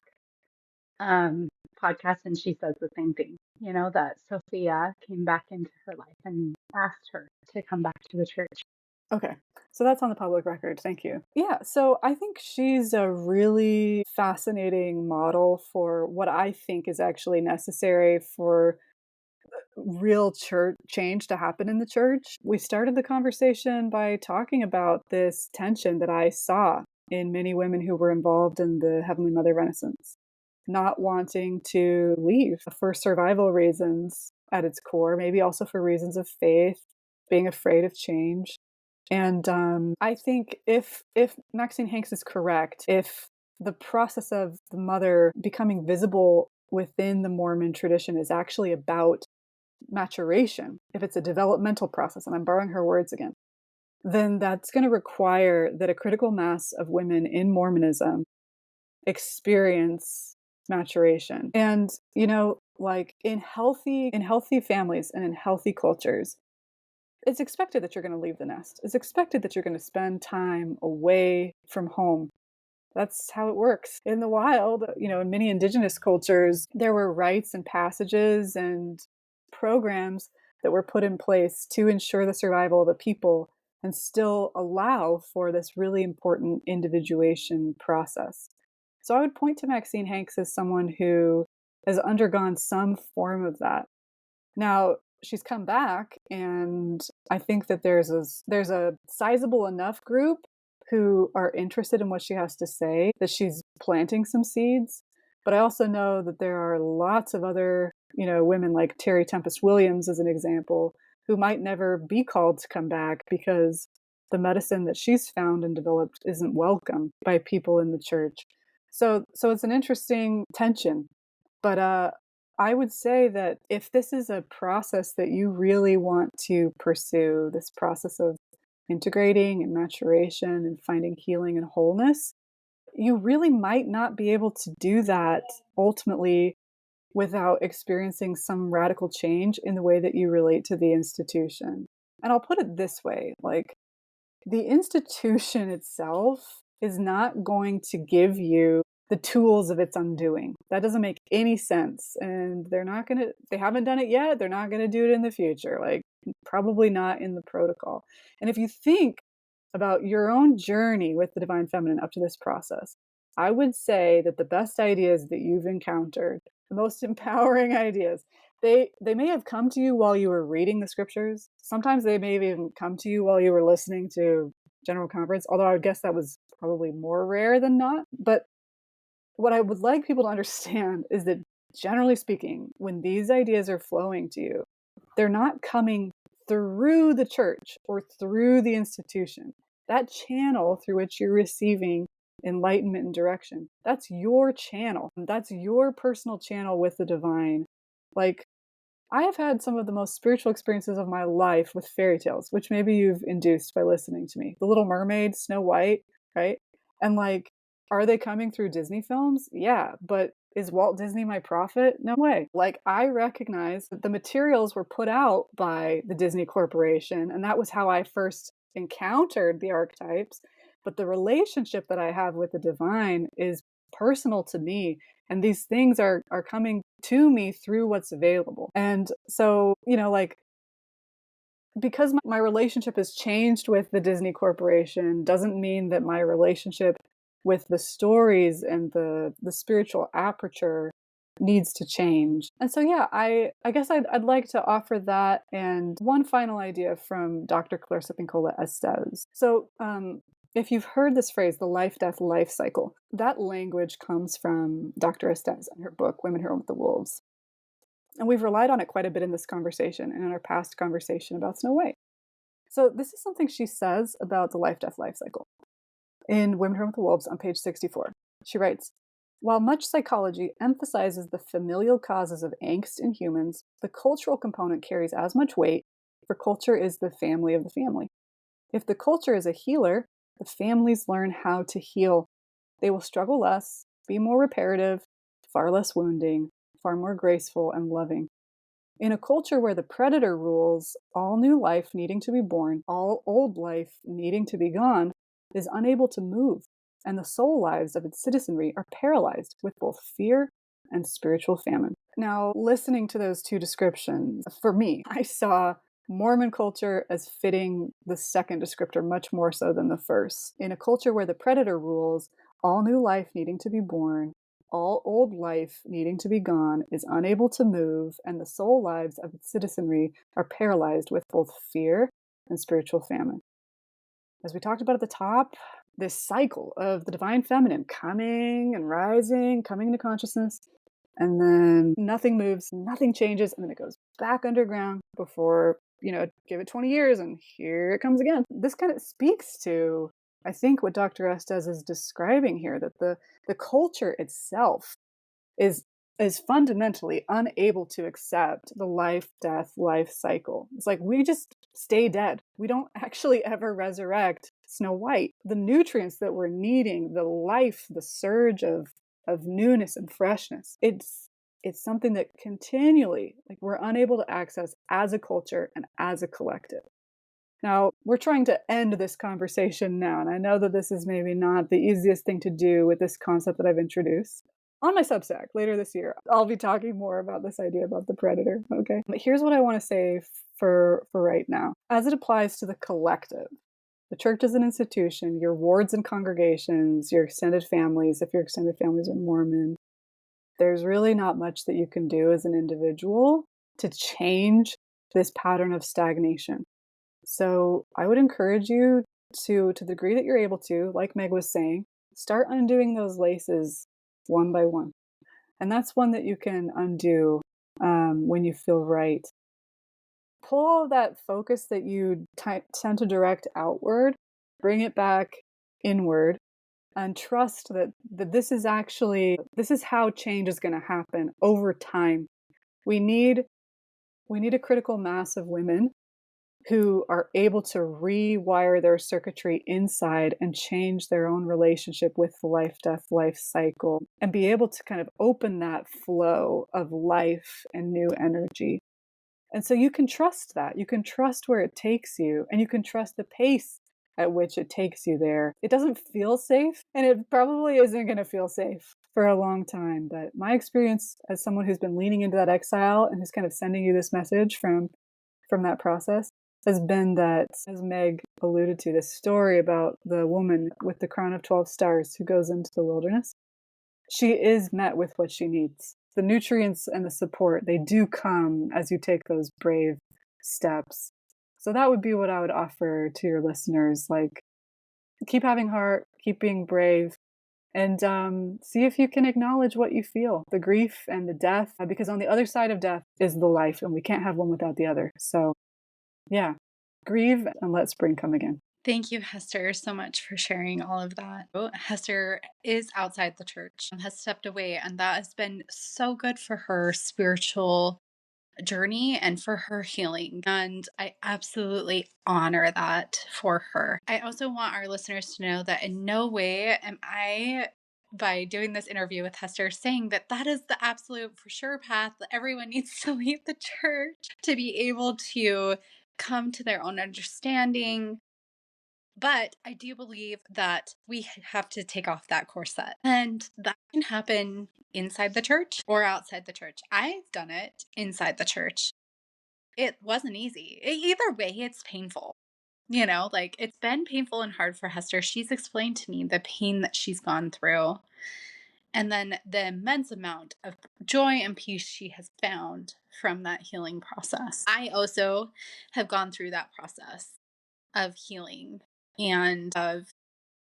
[SPEAKER 2] um, podcast, and she says the same thing, that Sophia came back into her life and asked her to come back to the church.
[SPEAKER 1] Okay. So that's on the public record. Thank you. Yeah. So I think she's a really fascinating model for what I think is actually necessary for real church change to happen in the church. We started the conversation by talking about this tension that I saw in many women who were involved in the Heavenly Mother Renaissance, not wanting to leave for survival reasons at its core, maybe also for reasons of faith, being afraid of change. And I think if Maxine Hanks is correct, if the process of the mother becoming visible within the Mormon tradition is actually about maturation, if it's a developmental process, and I'm borrowing her words again, then that's going to require that a critical mass of women in Mormonism experience maturation. And, like in healthy families and in healthy cultures, it's expected that you're going to leave the nest. It's expected that you're going to spend time away from home. That's how it works. In the wild, in many indigenous cultures, there were rites and passages and programs that were put in place to ensure the survival of the people and still allow for this really important individuation process. So I would point to Maxine Hanks as someone who has undergone some form of that. Now, she's come back, and I think that there's a sizable enough group who are interested in what she has to say that she's planting some seeds. But I also know that there are lots of other, women like Terry Tempest Williams, as an example, who might never be called to come back because the medicine that she's found and developed isn't welcome by people in the church. So it's an interesting tension. But I would say that if this is a process that you really want to pursue, this process of integrating and maturation and finding healing and wholeness, you really might not be able to do that ultimately without experiencing some radical change in the way that you relate to the institution. And I'll put it this way, like, the institution itself is not going to give you the tools of its undoing. That doesn't make any sense. And they haven't done it yet. They're not going to do it in the future. Like, probably not in the protocol. And if you think about your own journey with the divine feminine up to this process, I would say that the best ideas that you've encountered, the most empowering ideas, they may have come to you while you were reading the scriptures. Sometimes they may have even come to you while you were listening to general conference, although I would guess that was probably more rare than not. But what I would like people to understand is that, generally speaking, when these ideas are flowing to you, they're not coming through the church or through the institution. That channel through which you're receiving enlightenment and direction, that's your channel. That's your personal channel with the divine. Like, I have had some of the most spiritual experiences of my life with fairy tales, which maybe you've induced by listening to me. The Little Mermaid, Snow White, right? And like, are they coming through Disney films? Yeah, but is Walt Disney my prophet? No way. Like, I recognize that the materials were put out by the Disney Corporation, and that was how I first encountered the archetypes. But the relationship that I have with the divine is personal to me, and these things are coming to me through what's available. And so, like, because my relationship has changed with the Disney Corporation doesn't mean that my relationship with the stories and the spiritual aperture needs to change. And so, yeah, I guess I'd like to offer that, and one final idea from Dr. Clarissa Pinkola Estes. So, if you've heard this phrase, the life-death-life cycle, that language comes from Dr. Estes and her book, Women Who Roam with the Wolves. And we've relied on it quite a bit in this conversation and in our past conversation about Snow White. So this is something she says about the life-death-life cycle in Women Who Roam with the Wolves on page 64. She writes, while much psychology emphasizes the familial causes of angst in humans, the cultural component carries as much weight, for culture is the family of the family. If the culture is a healer, the families learn how to heal. They will struggle less, be more reparative, far less wounding, far more graceful and loving. In a culture where the predator rules, all new life needing to be born, all old life needing to be gone, is unable to move, and the soul lives of its citizenry are paralyzed with both fear and spiritual famine. Now, listening to those two descriptions, for me, I saw Mormon culture as fitting the second descriptor much more so than the first. In a culture where the predator rules, all new life needing to be born, all old life needing to be gone, is unable to move, and the soul lives of its citizenry are paralyzed with both fear and spiritual famine. As we talked about at the top, this cycle of the divine feminine coming and rising, coming into consciousness, and then nothing moves, nothing changes, and then it goes back underground before, give it 20 years, and here it comes again. This kind of speaks to, I think, what Dr. Estes is describing here, that the culture itself is fundamentally unable to accept the life-death-life cycle. It's like we just stay dead. We don't actually ever resurrect Snow White. The nutrients that we're needing, the life, the surge of newness and freshness, it's something that continually, like, we're unable to access as a culture and as a collective. Now, we're trying to end this conversation now, and I know that this is maybe not the easiest thing to do with this concept that I've introduced. On my Substack later this year, I'll be talking more about this idea about the predator, okay? But here's what I want to say for right now. As it applies to the collective, The church is an institution, your wards and congregations, your extended families, if your extended families are Mormon. There's really not much that you can do as an individual to change this pattern of stagnation. So I would encourage you to the degree that you're able to, like Meg was saying, start undoing those laces one by one. And that's one that you can undo when you feel right. Pull all that focus that you tend to direct outward, bring it back inward, and trust that this is how change is going to happen over time. We need a critical mass of women who are able to rewire their circuitry inside and change their own relationship with the life, death, life cycle, and be able to kind of open that flow of life and new energy. And so you can trust that. You can trust where it takes you, and you can trust the pace at which it takes you there. It doesn't feel safe, and it probably isn't going to feel safe for a long time. But my experience as someone who's been leaning into that exile and who's kind of sending you this message from that process has been that, as Meg alluded to, this story about the woman with the crown of 12 stars who goes into the wilderness. She is met with what she needs. The nutrients and the support, they do come as you take those brave steps. So that would be what I would offer to your listeners. Like, keep having heart, keep being brave, and see if you can acknowledge what you feel, the grief and the death, because on the other side of death is the life, and we can't have one without the other. So yeah, grieve and let spring come again.
[SPEAKER 2] Thank you, Hester, so much for sharing all of that. Hester is outside the church and has stepped away, and that has been so good for her spiritual journey and for her healing. And I absolutely honor that for her. I also want our listeners to know that in no way am I, by doing this interview with Hester, saying that that is the absolute for sure path that everyone needs to leave the church to be able to come to their own understanding. But I do believe that we have to take off that corset, and that can happen inside the church or outside the church. I've done it inside the church. It wasn't easy. Either way, it's painful. Like, it's been painful and hard for Hester. She's explained to me the pain that she's gone through, and then the immense amount of joy and peace she has found from that healing process. I also have gone through that process of healing and of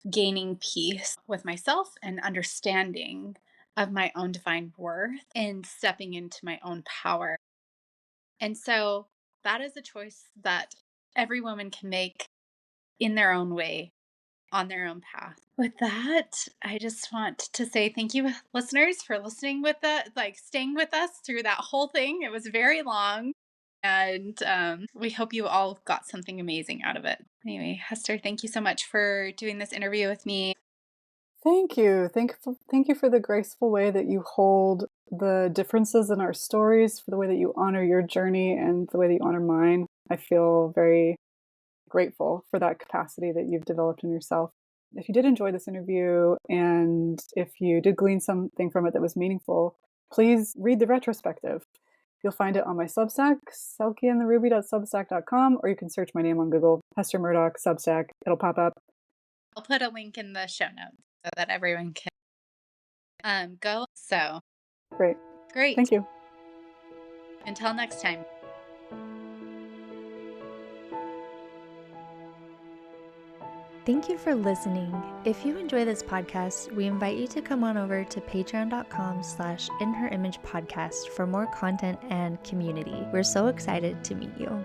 [SPEAKER 2] gaining peace with myself and understanding of my own divine worth and stepping into my own power. And so that is a choice that every woman can make in their own way, on their own path. With that, I just want to say thank you, listeners, for listening with us, like staying with us through that whole thing. It was very long. And we hope you all got something amazing out of it. Anyway, Hester, thank you so much for doing this interview with me.
[SPEAKER 1] Thank you. Thank you for the graceful way that you hold the differences in our stories, for the way that you honor your journey and the way that you honor mine. I feel very grateful for that capacity that you've developed in yourself. If you did enjoy this interview and if you did glean something from it that was meaningful, please read the retrospective. You'll find it on my Substack, selkieandtheruby.substack.com, or you can search my name on Google, Hester Murdock, Substack. It'll pop up.
[SPEAKER 2] I'll put a link in the show notes so that everyone can go. So
[SPEAKER 1] Great. Thank you.
[SPEAKER 2] Until next time.
[SPEAKER 3] Thank you for listening. If you enjoy this podcast, we invite you to come on over to patreon.com/inherimagepodcast for more content and community. We're so excited to meet you.